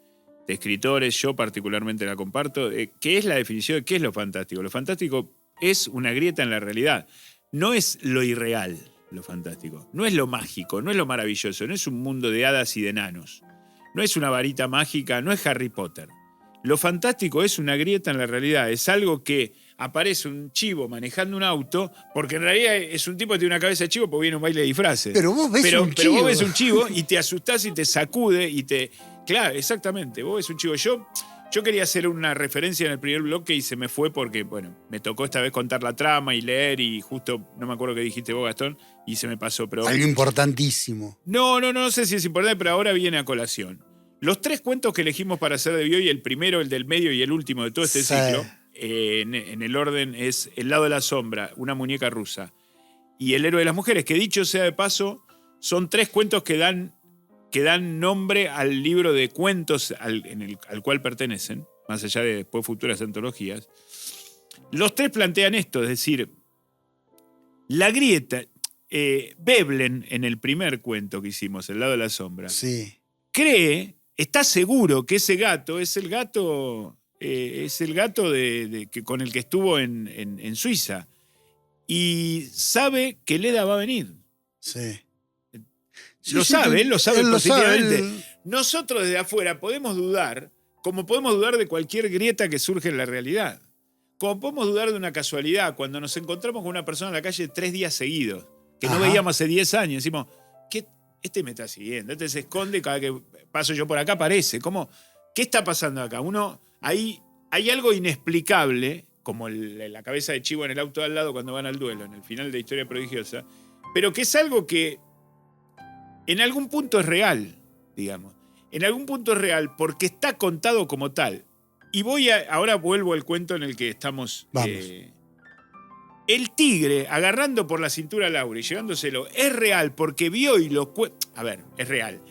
escritores, yo particularmente la comparto, que es la definición de qué es lo fantástico. Lo fantástico es una grieta en la realidad, no es lo irreal lo fantástico, no es lo mágico, no es lo maravilloso, no es un mundo de hadas y de enanos. No es una varita mágica, no es Harry Potter. Lo fantástico es una grieta en la realidad. Es algo que aparece un chivo manejando un auto, porque en realidad es un tipo que tiene una cabeza de chivo porque viene un baile de disfraces. Pero vos ves un chivo. Pero vos ves un chivo y te asustás y te sacude y te... Claro, exactamente. Vos ves un chivo. Yo quería hacer una referencia en el primer bloque y se me fue porque, bueno, me tocó esta vez contar la trama y leer y justo, no me acuerdo qué dijiste vos, Gastón, y se me pasó. Pero algo importantísimo. No sé si es importante, pero ahora viene a colación. Los 3 cuentos que elegimos para hacer de Bioy, el primero, el del medio y el último de todo este ciclo, en el orden es El lado de la sombra, Una muñeca rusa, y El héroe de las mujeres, que dicho sea de paso, son 3 cuentos que dan nombre al libro de cuentos al cual pertenecen, más allá de después futuras antologías. Los 3 plantean esto, es decir, la grieta. Veblen, en el primer cuento que hicimos, El lado de la sombra, está seguro que ese gato es el gato con el que estuvo en Suiza, y sabe que Leda va a venir. Sí. Él lo sabe positivamente. Él... Nosotros desde afuera podemos dudar, como podemos dudar de cualquier grieta que surge en la realidad. como podemos dudar de una casualidad cuando nos encontramos con una persona en la calle 3 días seguidos, que no veíamos hace 10 años. Decimos, ¿qué? Este me está siguiendo, este se esconde, cada que paso yo por acá aparece. ¿Qué está pasando acá? Hay algo inexplicable, como la cabeza de chivo en el auto de al lado cuando van al duelo, en el final de Historia Prodigiosa, pero que es algo que en algún punto es real, digamos. En algún punto es real porque está contado como tal. Y ahora vuelvo al cuento en el que estamos. El tigre agarrando por la cintura a Laura y llevándoselo es real porque vio y lo... A ver, es real.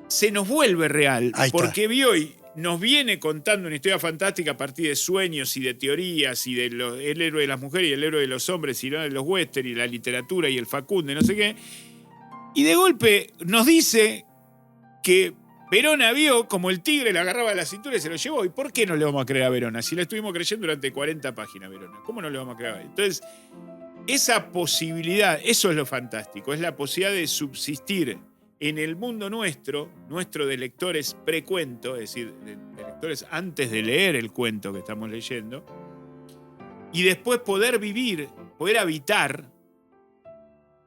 Se nos vuelve real porque vio y nos viene contando una historia fantástica a partir de sueños y de teorías y de el héroe de las mujeres y el héroe de los hombres y de los western y la literatura y el Facundo y no sé qué. Y de golpe nos dice que Verona vio como el tigre le agarraba la cintura y se lo llevó. ¿Y por qué no le vamos a creer a Verona? Si le estuvimos creyendo durante 40 páginas, Verona. ¿Cómo no le vamos a creer? Entonces, esa posibilidad, eso es lo fantástico, es la posibilidad de subsistir en el mundo nuestro de lectores precuento, es decir, de lectores antes de leer el cuento que estamos leyendo, y después poder vivir, poder habitar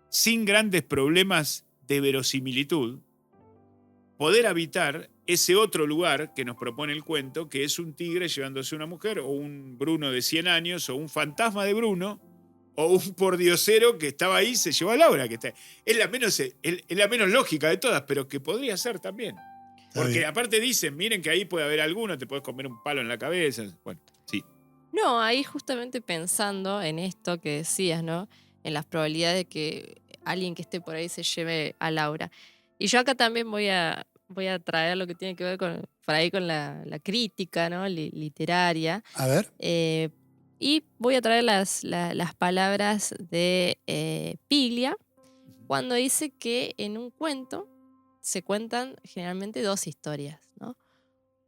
sin grandes problemas de verosimilitud, poder habitar ese otro lugar que nos propone el cuento, que es un tigre llevándose a una mujer, o un Bruno de 100 años, o un fantasma de Bruno, o un pordiosero que estaba ahí y se llevó a Laura. Es la menos lógica de todas, pero que podría ser también. Porque aparte dicen, miren que ahí puede haber alguno, te puedes comer un palo en la cabeza. Bueno, sí. No, ahí justamente pensando en esto que decías, ¿no? En las probabilidades de que alguien que esté por ahí se lleve a Laura. Y yo acá también voy a traer lo que tiene que ver con la crítica, ¿no? Literaria. A ver. Y voy a traer las palabras de Piglia cuando dice que en un cuento se cuentan generalmente 2 historias, ¿no?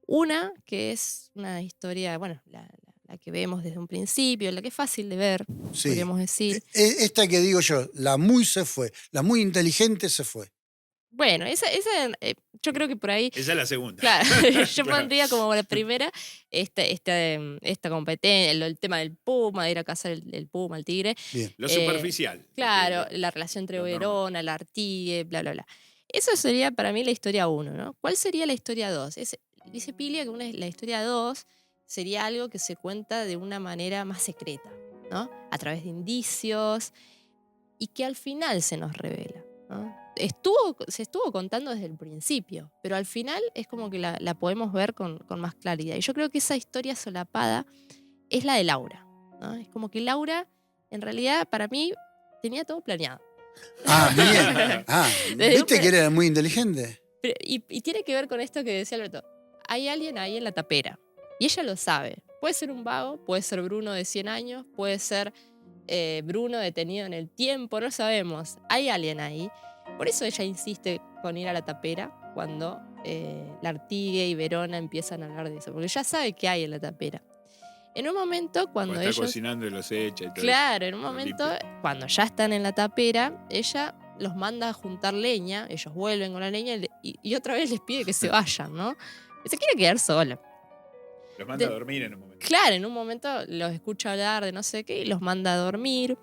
Una que es una historia, bueno, la que vemos desde un principio, la que es fácil de ver, podríamos decir. Esta que digo yo, la muy se fue, la muy inteligente se fue. Bueno, esa yo creo que por ahí... Esa es la segunda. Claro, yo pondría como la primera esta competencia, el tema del puma, de ir a cazar el puma, el tigre. Bien. Lo superficial. Claro, la relación entre Verona, la Artigue, bla, bla, bla. Eso sería para mí la historia 1, ¿no? ¿Cuál sería la historia 2? Dice Piglia que la historia 2 sería algo que se cuenta de una manera más secreta, ¿no? A través de indicios y que al final se nos revela, ¿no? Se estuvo contando desde el principio, pero al final es como que la podemos ver con más claridad. Y yo creo que esa historia solapada es la de Laura, ¿no? Es como que Laura, en realidad, para mí, tenía todo planeado. Bien. ¿Viste que era muy inteligente? Y tiene que ver con esto que decía Alberto. Hay alguien ahí en la tapera, y ella lo sabe. Puede ser un vago, puede ser Bruno de 100 años, puede ser Bruno detenido en el tiempo, no sabemos. Hay alguien ahí. Por eso ella insiste con ir a la tapera cuando la Artigue y Verona empiezan a hablar de eso, porque ya sabe qué hay en la tapera. En un momento, cuando está ellos... cocinando y los echa y todo. Claro, en un momento, cuando ya están en la tapera, ella los manda a juntar leña, ellos vuelven con la leña y otra vez les pide que se vayan, ¿no? Se quiere quedar sola. Los manda a dormir en un momento. Claro, en un momento los escucha hablar de no sé qué y los manda a dormir.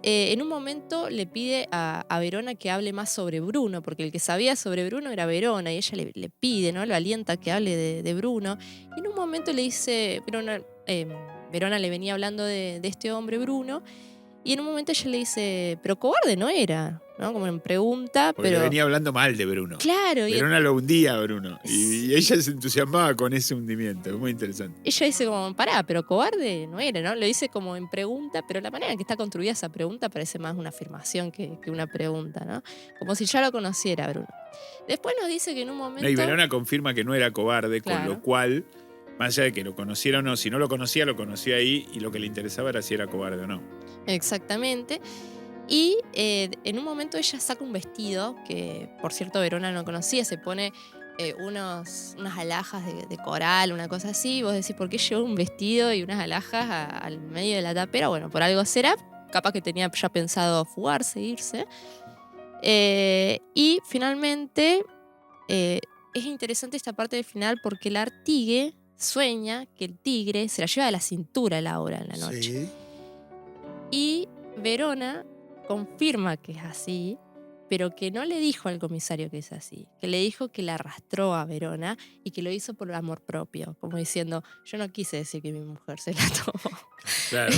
En un momento le pide a Verona que hable más sobre Bruno, porque el que sabía sobre Bruno era Verona, y ella le pide, ¿no? Lo alienta a que hable de Bruno. Y en un momento le dice, Verona le venía hablando de este hombre Bruno, y en un momento ella le dice, pero cobarde no era, ¿no? Como en pregunta, porque pero... le venía hablando mal de Bruno. Claro. Verona lo hundía a Bruno, y ella se entusiasmaba con ese hundimiento, es muy interesante. Ella dice como, pará, pero cobarde no era, ¿no? Lo dice como en pregunta, pero la manera en que está construida esa pregunta parece más una afirmación que una pregunta, ¿no? Como si ya lo conociera Bruno. Después nos dice que en un momento... Y Verona confirma que no era cobarde, claro. Con lo cual, más allá de que lo conociera o no, si no lo conocía ahí, y lo que le interesaba era si era cobarde o no. Exactamente. Y en un momento ella saca un vestido, que por cierto Verona no conocía, se pone unas alhajas de coral, una cosa así, y vos decís, ¿por qué llevó un vestido y unas alhajas al medio de la tapera? Bueno, por algo será, capaz que tenía ya pensado fugarse, irse. Y finalmente es interesante esta parte del final porque la Artigue sueña que el tigre se la lleva de la cintura a Laura en la noche. Sí. Y Verona confirma que es así, pero que no le dijo al comisario que es así, que le dijo que la arrastró a Verona y que lo hizo por amor propio, como diciendo, yo no quise decir que mi mujer se la tomó. Claro.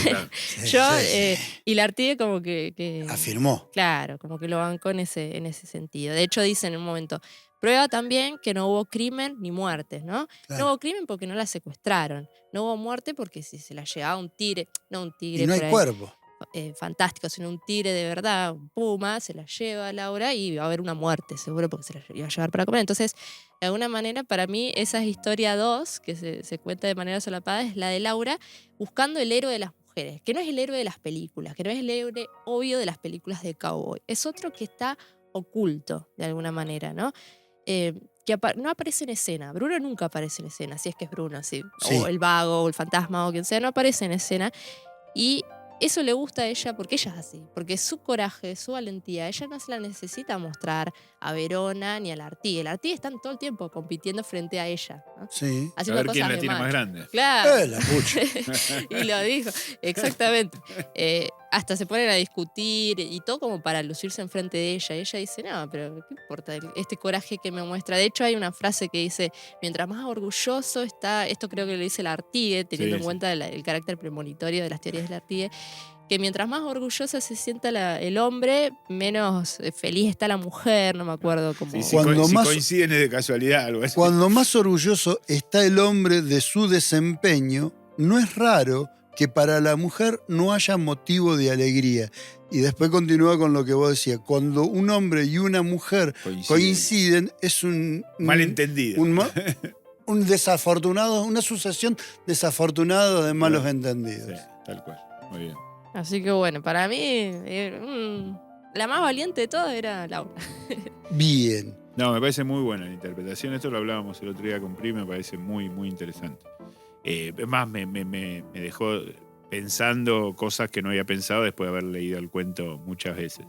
Y Lartigue como que afirmó. Claro, como que lo bancó en ese sentido. De hecho, dice en un momento, prueba también que no hubo crimen ni muertes, ¿no? Claro. No hubo crimen porque no la secuestraron. No hubo muerte porque si se la llevaba un tigre, no un tigre Y no hay por ahí, cuerpo. fantástico, sino un tigre de verdad, un puma, se la lleva a Laura y va a haber una muerte, seguro, porque se la iba a llevar para comer. Entonces, de alguna manera, para mí, esa es historia 2, que se cuenta de manera solapada, es la de Laura buscando el héroe de las mujeres, que no es el héroe de las películas, que no es el héroe obvio de las películas de cowboy. Es otro que está oculto, de alguna manera, ¿no? Que no aparece en escena. Bruno nunca aparece en escena, si es que es Bruno, sí. O el vago, o el fantasma, o quien sea, no aparece en escena. Y eso le gusta a ella porque ella es así, porque su coraje, su valentía, ella no se la necesita mostrar a Verona ni a Lartigue. Lartigue están todo el tiempo compitiendo frente a ella, ¿no? Sí. A ver quién la tiene más grande. Claro. La pucha. Y lo dijo, exactamente. Hasta se ponen a discutir y todo como para lucirse enfrente de ella. Y ella dice, no, pero ¿qué importa este coraje que me muestra? De hecho, hay una frase que dice, mientras más orgulloso está, esto creo que lo dice Lartigue, teniendo en cuenta el carácter premonitorio de las teorías de Lartigue, que mientras más orgullosa se sienta el hombre, menos feliz está la mujer, no me acuerdo cómo. Sí, si coinciden es de casualidad, algo así. Cuando más orgulloso está el hombre de su desempeño, no es raro que para la mujer no haya motivo de alegría. Y después continúa con lo que vos decías. Cuando un hombre y una mujer coinciden es un malentendido. Un desafortunado, una sucesión desafortunada de malos entendidos. Sí, tal cual. Muy bien. Así que bueno, para mí la más valiente de todas era Laura. Bien. No, me parece muy buena la interpretación. Esto lo hablábamos el otro día con Pri, me parece muy, muy interesante. Es más, me dejó pensando cosas que no había pensado después de haber leído el cuento muchas veces.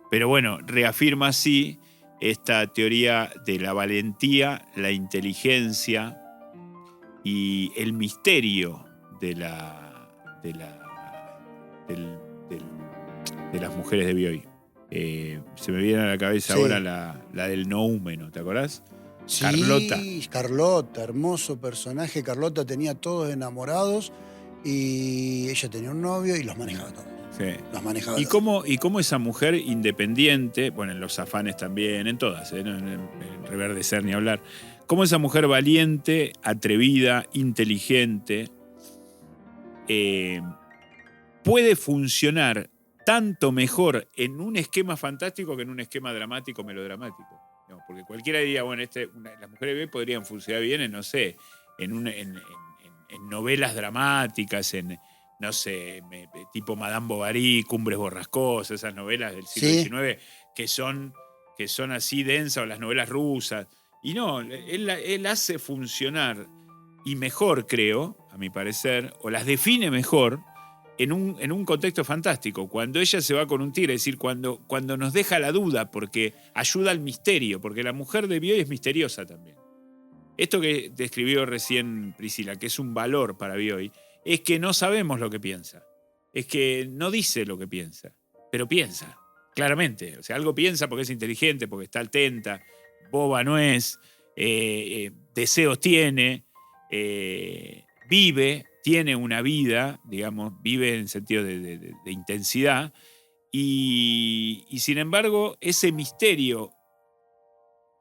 Pero bueno, reafirma así esta teoría de la valentía, la inteligencia y el misterio de las mujeres de Bioy. Se me viene a la cabeza ahora la del noúmeno, ¿te acordás? Sí, Carlota, hermoso personaje. Carlota tenía todos enamorados y ella tenía un novio y los manejaba todos. Sí. Los manejaba ¿Y cómo esa mujer independiente, bueno, en Los Afanes también, en todas, en Reverdecer ni hablar, cómo esa mujer valiente, atrevida, inteligente, puede funcionar tanto mejor en un esquema fantástico que en un esquema dramático, melodramático. No, porque cualquiera diría, bueno, las mujeres de Bioy podrían funcionar bien en, no sé, en novelas dramáticas, no sé, tipo Madame Bovary, Cumbres Borrascosas, esas novelas del siglo XIX que son así densas, o las novelas rusas. Y no, él hace funcionar, y mejor creo, a mi parecer, o las define mejor, en un contexto fantástico, cuando ella se va con un tigre, es decir, cuando nos deja la duda, porque ayuda al misterio, porque la mujer de Bioy es misteriosa también. Esto que describió recién Priscila, que es un valor para Bioy, es que no sabemos lo que piensa, es que no dice lo que piensa, pero piensa, claramente. O sea, algo piensa porque es inteligente, porque está atenta, boba no es, deseos tiene, vive, tiene una vida, digamos, vive en sentido de intensidad, y sin embargo, ese misterio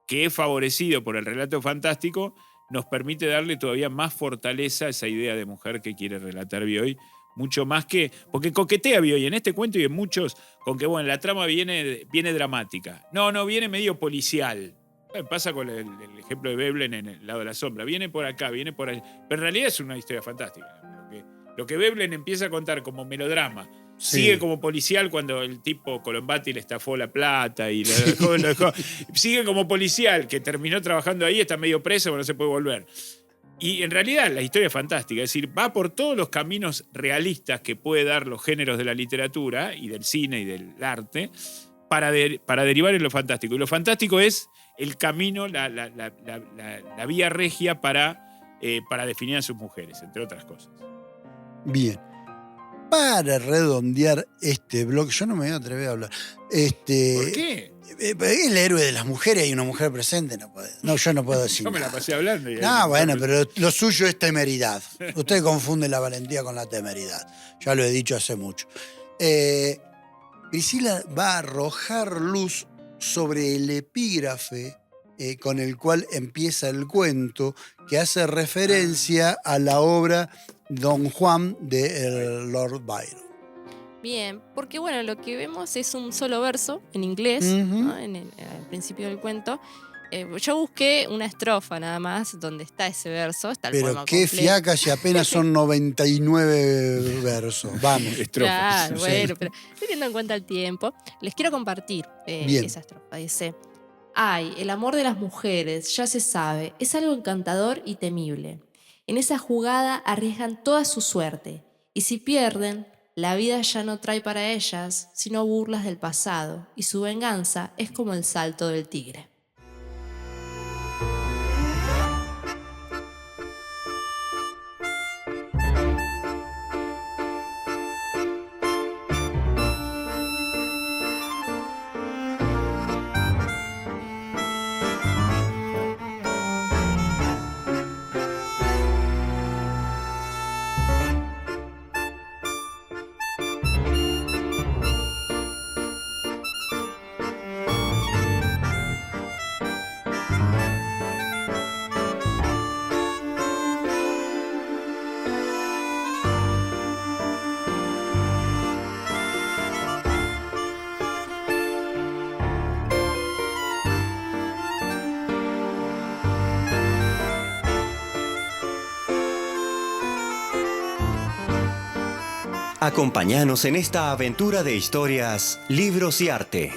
que es favorecido por el relato fantástico nos permite darle todavía más fortaleza a esa idea de mujer que quiere relatar Bioy, mucho más que... Porque coquetea Bioy en este cuento y en muchos, con que, bueno, la trama viene dramática. No, viene medio policial. Pasa con el ejemplo de Veblen en El lado de la sombra. Viene por acá, viene por allá. Pero en realidad es una historia fantástica. Lo que Veblen empieza a contar como melodrama, sigue como policial cuando el tipo Colombati le estafó la plata y lo dejó. Sigue como policial, que terminó trabajando ahí, está medio preso, pero no se puede volver. Y en realidad la historia es fantástica, es decir, va por todos los caminos realistas que puede dar los géneros de la literatura y del cine y del arte para derivar en lo fantástico. Y lo fantástico es el camino, la vía regia para para definir a sus mujeres, entre otras cosas. Bien. Para redondear este blog, yo no me voy a atrever a hablar. ¿Por qué? El héroe de las mujeres y una mujer presente no, yo no puedo decir. Yo me la pasé hablando. Bueno, pero lo suyo es temeridad. Usted confunde la valentía con la temeridad. Ya lo he dicho hace mucho. Priscila va a arrojar luz sobre el epígrafe con el cual empieza el cuento, que hace referencia a la obra Don Juan de Lord Byron. Bien, porque bueno, lo que vemos es un solo verso en inglés, ¿no? Al principio del cuento. Yo busqué una estrofa nada más donde está ese verso. Está el Pero poema qué completo. fiaca si apenas son 99 versos. Vamos. Estrofas. Claro, bueno, pero teniendo en cuenta el tiempo, les quiero compartir esa estrofa. Dice: ay, el amor de las mujeres, ya se sabe, es algo encantador y temible. En esa jugada arriesgan toda su suerte, y si pierden, la vida ya no trae para ellas sino burlas del pasado, y su venganza es como el salto del tigre. Acompáñanos en esta aventura de historias, libros y arte.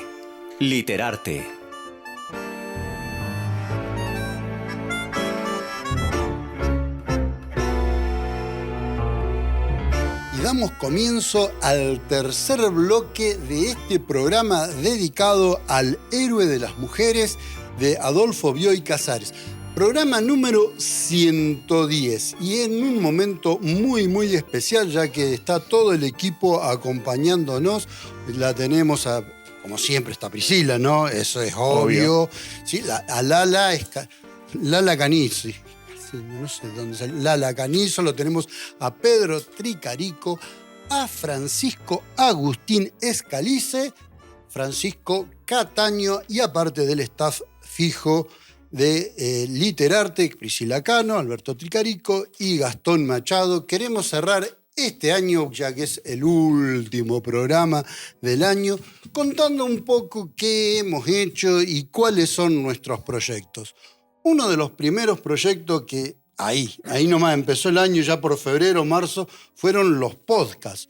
Literarte. Y damos comienzo al tercer bloque de este programa dedicado al héroe de las mujeres de Adolfo Bioy Casares. Programa número 110 y en un momento muy, muy especial, ya que está todo el equipo acompañándonos. La tenemos como siempre está Priscila, ¿no? Eso es obvio. Sí, a Lala Canizo. Sí, no sé dónde sale. Lala Canizo, lo tenemos a Pedro Tricarico, a Francisco Agustín Escalice, Francisco Cataño y aparte del staff fijo de Literarte, Priscila Cano, Alberto Tricarico y Gastón Machado. Queremos cerrar este año, ya que es el último programa del año, contando un poco qué hemos hecho y cuáles son nuestros proyectos. Uno de los primeros proyectos que ahí nomás empezó el año, ya por febrero, marzo, fueron los podcasts.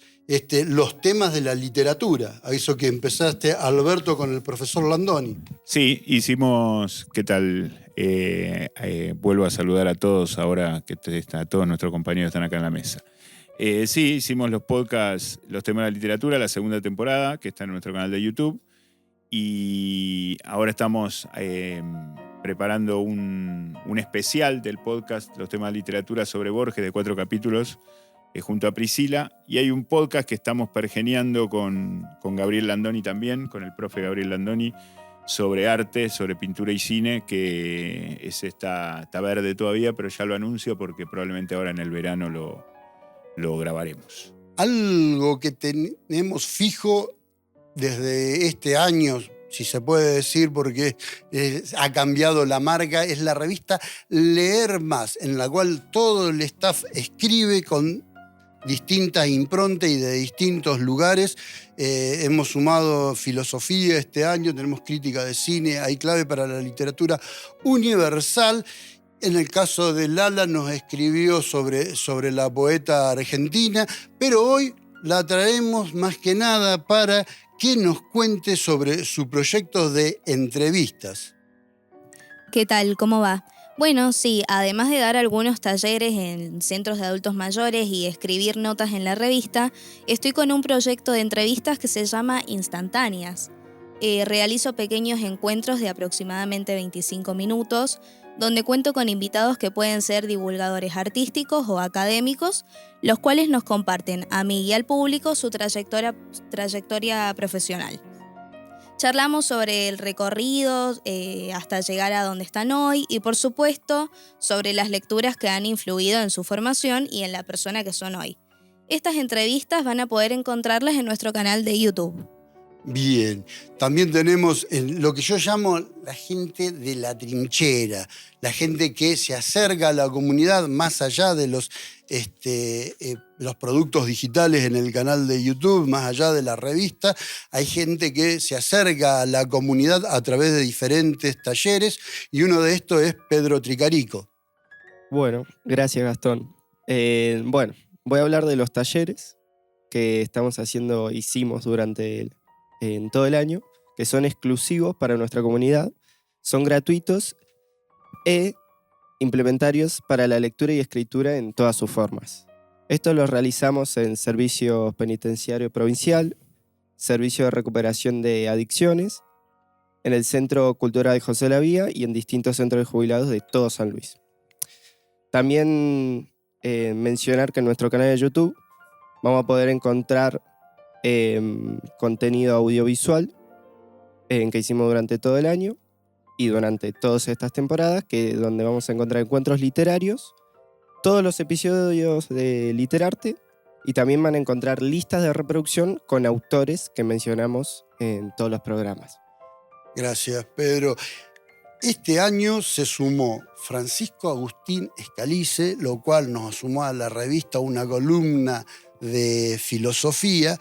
Los temas de la literatura. A eso que empezaste, Alberto, con el profesor Landoni. Sí, hicimos, ¿qué tal? Vuelvo a saludar a todos ahora que todos nuestros compañeros están acá en la mesa. Sí, hicimos los podcasts, los temas de la literatura, la segunda temporada, que está en nuestro canal de YouTube. Y ahora estamos preparando un especial del podcast, los temas de literatura sobre Borges, de 4 capítulos, junto a Priscila, y hay un podcast que estamos pergeneando con Gabriel Landoni también, con el profe Gabriel Landoni, sobre arte, sobre pintura y cine, que ese está verde todavía, pero ya lo anuncio porque probablemente ahora en el verano lo grabaremos. Algo que tenemos fijo desde este año, si se puede decir, porque ha cambiado la marca, es la revista Leer Más, en la cual todo el staff escribe con distintas improntas y de distintos lugares. Hemos sumado filosofía este año, tenemos crítica de cine, hay clave para la literatura universal. En el caso de Lala nos escribió sobre la poeta argentina, pero hoy la traemos más que nada para que nos cuente sobre su proyecto de entrevistas. ¿Qué tal? ¿Cómo va? Bueno, sí, además de dar algunos talleres en centros de adultos mayores y escribir notas en la revista, estoy con un proyecto de entrevistas que se llama Instantáneas. Realizo pequeños encuentros de aproximadamente 25 minutos donde cuento con invitados que pueden ser divulgadores artísticos o académicos, los cuales nos comparten a mí y al público su trayectoria profesional. Charlamos sobre el recorrido hasta llegar a donde están hoy y, por supuesto, sobre las lecturas que han influido en su formación y en la persona que son hoy. Estas entrevistas van a poder encontrarlas en nuestro canal de YouTube. Bien, también tenemos lo que yo llamo la gente de la trinchera, la gente que se acerca a la comunidad más allá de los productos digitales en el canal de YouTube, más allá de la revista. Hay gente que se acerca a la comunidad a través de diferentes talleres y uno de estos es Pedro Tricarico. Bueno, gracias Gastón. Voy a hablar de los talleres que hicimos durante en todo el año, que son exclusivos para nuestra comunidad, son gratuitos e implementarios para la lectura y escritura en todas sus formas. Esto lo realizamos en Servicio Penitenciario Provincial, Servicio de Recuperación de Adicciones, en el Centro Cultural de José La Vía y en distintos centros de jubilados de todo San Luis. También mencionar que en nuestro canal de YouTube vamos a poder encontrar contenido audiovisual que hicimos durante todo el año y durante todas estas temporadas, donde vamos a encontrar encuentros literarios, todos los episodios de Literarte, y también van a encontrar listas de reproducción con autores que mencionamos en todos los programas. Gracias, Pedro. Este año se sumó Francisco Agustín Escalice, lo cual nos sumó a la revista una columna de filosofía,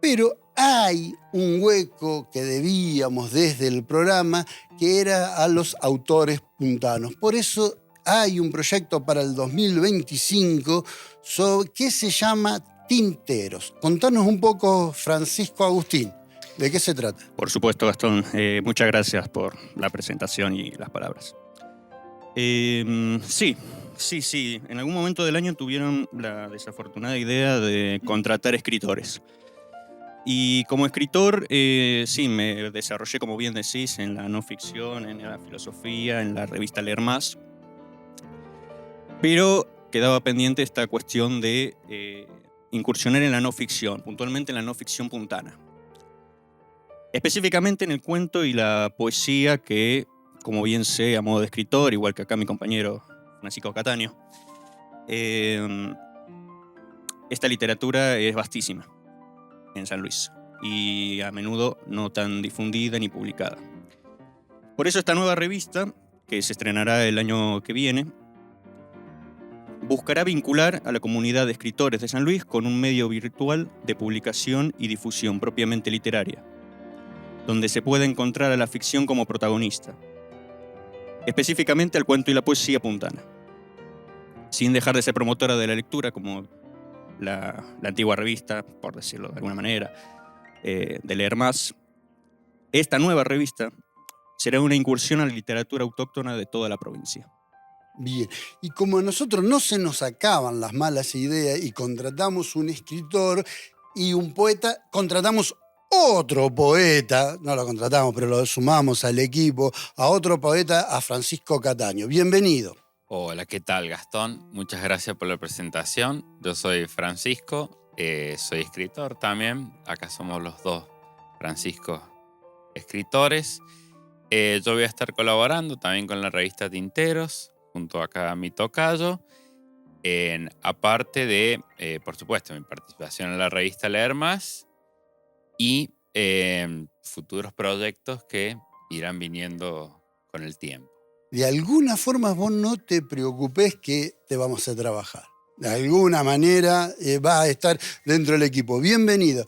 pero hay un hueco que debíamos desde el programa, que era a los autores puntanos. Por eso hay un proyecto para el 2025 que se llama Tinteros. Contanos un poco, Francisco Agustín, ¿de qué se trata? Por supuesto, Gastón. Muchas gracias por la presentación y las palabras. Sí. En algún momento del año tuvieron la desafortunada idea de contratar escritores. Y como escritor, me desarrollé, como bien decís, en la no ficción, en la filosofía, en la revista Leer Más. Pero quedaba pendiente esta cuestión de incursionar en la no ficción, puntualmente en la no ficción puntana. Específicamente en el cuento y la poesía que, como bien sé, a modo de escritor, igual que acá mi compañero Francisco Cataño, esta literatura es vastísima en San Luis y a menudo no tan difundida ni publicada. Por eso esta nueva revista, que se estrenará el año que viene, buscará vincular a la comunidad de escritores de San Luis con un medio virtual de publicación y difusión propiamente literaria, donde se puede encontrar a la ficción como protagonista, específicamente al cuento y la poesía puntana, sin dejar de ser promotora de la lectura como la antigua revista, por decirlo de alguna manera, de Leer Más. Esta nueva revista será una incursión a la literatura autóctona de toda la provincia. Bien, y como a nosotros no se nos acaban las malas ideas y contratamos un escritor y un poeta, contratamos otro poeta, no lo contratamos, pero lo sumamos al equipo, a otro poeta, a Francisco Cataño. Bienvenido. Hola, ¿qué tal, Gastón? Muchas gracias por la presentación. Yo soy Francisco, soy escritor también. Acá somos los dos Francisco escritores. Yo voy a estar colaborando también con la revista Tinteros, junto acá a mi tocayo, aparte de, por supuesto, mi participación en la revista Leer Más y futuros proyectos que irán viniendo con el tiempo. De alguna forma vos no te preocupes que te vamos a trabajar. De alguna manera vas a estar dentro del equipo. Bienvenido.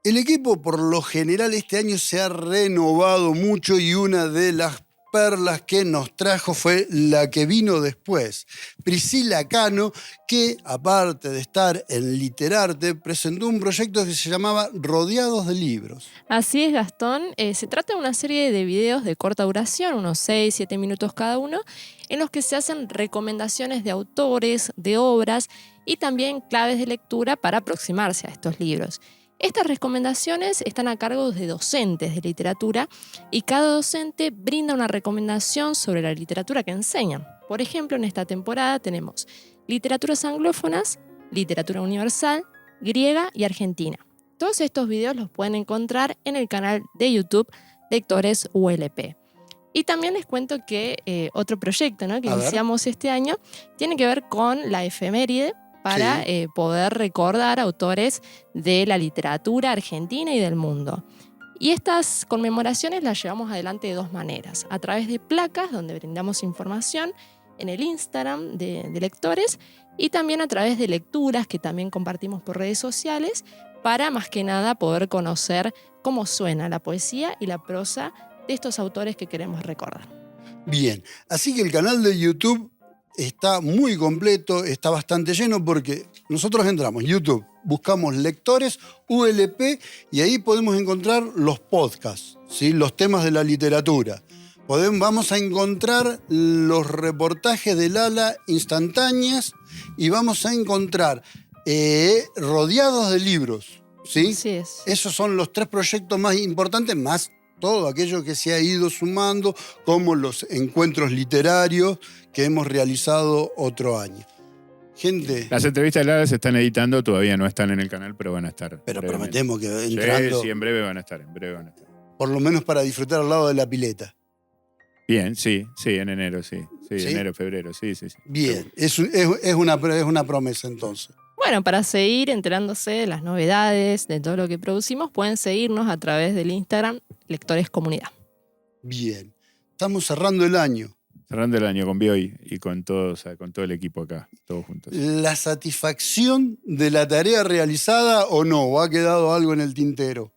El equipo por lo general este año se ha renovado mucho y una de las perlas que nos trajo fue la que vino después, Priscila Cano, que aparte de estar en Literarte, presentó un proyecto que se llamaba Rodeados de Libros. Así es, Gastón. Se trata de una serie de videos de corta duración, unos 6-7 minutos cada uno, en los que se hacen recomendaciones de autores, de obras y también claves de lectura para aproximarse a estos libros. Estas recomendaciones están a cargo de docentes de literatura y cada docente brinda una recomendación sobre la literatura que enseñan. Por ejemplo, en esta temporada tenemos literaturas anglófonas, literatura universal, griega y argentina. Todos estos videos los pueden encontrar en el canal de YouTube Lectores ULP. Y también les cuento que otro proyecto, ¿no?, que iniciamos este año tiene que ver con la efeméride para poder recordar autores de la literatura argentina y del mundo. Y estas conmemoraciones las llevamos adelante de dos maneras: a través de placas donde brindamos información en el Instagram de Lectores, y también a través de lecturas que también compartimos por redes sociales para, más que nada, poder conocer cómo suena la poesía y la prosa de estos autores que queremos recordar. Bien, así que el canal de YouTube está muy completo, está bastante lleno, porque nosotros entramos en YouTube, buscamos Lectores ULP y ahí podemos encontrar los podcasts, ¿sí?, los temas de la literatura. Vamos a encontrar los reportajes del ala instantáneas y vamos a encontrar rodeados de libros, ¿sí? Así es. Esos son los 3 proyectos más importantes, más todo aquello que se ha ido sumando, como los encuentros literarios que hemos realizado otro año. Gente. Las entrevistas de Lara se están editando, todavía no están en el canal, pero van a estar. Pero prometemos que entrando. Sí, en breve van a estar, Por lo menos para disfrutar al lado de la pileta. Bien, sí, en enero, sí. Sí, enero, febrero, sí. Bien, es una promesa entonces. Bueno, para seguir enterándose de las novedades, de todo lo que producimos, pueden seguirnos a través del Instagram Lectores Comunidad. Bien, estamos cerrando el año. Cerrando el año con Bioy y con todo el equipo acá, todos juntos. ¿La satisfacción de la tarea realizada o no? ¿O ha quedado algo en el tintero?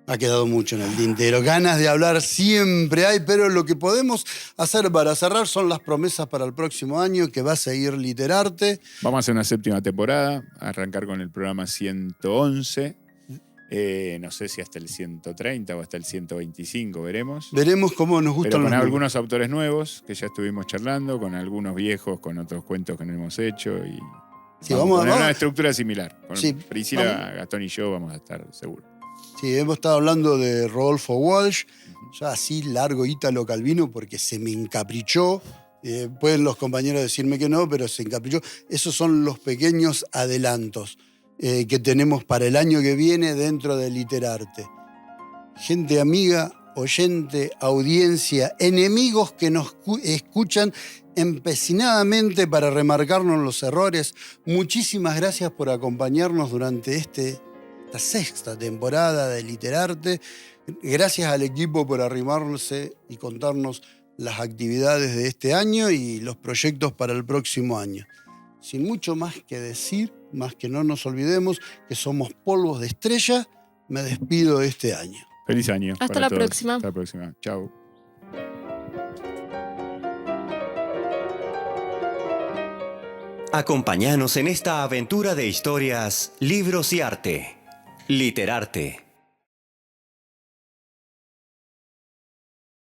Ha quedado mucho en el tintero. Ganas de hablar siempre hay, pero lo que podemos hacer para cerrar son las promesas para el próximo año, que va a seguir Literarte. Vamos a hacer una 7ª temporada, a arrancar con el programa 111. No sé si hasta el 130 o hasta el 125, veremos. Veremos cómo nos gustan pero los con números. Algunos autores nuevos que ya estuvimos charlando, con algunos viejos, con otros cuentos que no hemos hecho. Y sí, vamos a poner una estructura similar. Con sí, Priscila, Gastón y yo vamos a estar seguros. Sí, hemos estado hablando de Rodolfo Walsh, ya así largo Ítalo Calvino, porque se me encaprichó. Pueden los compañeros decirme que no, pero se encaprichó. Esos son los pequeños adelantos que tenemos para el año que viene dentro de Literarte. Gente amiga, oyente, audiencia, enemigos que nos escuchan empecinadamente para remarcarnos los errores, muchísimas gracias por acompañarnos durante esta 6ª temporada de Literarte. Gracias al equipo por arrimarse y contarnos las actividades de este año y los proyectos para el próximo año. Sin mucho más que decir, más que no nos olvidemos que somos polvos de estrella, me despido de este año. Feliz año. Hasta la próxima. Hasta la próxima. Chao. Acompáñanos en esta aventura de historias, libros y arte. Literarte.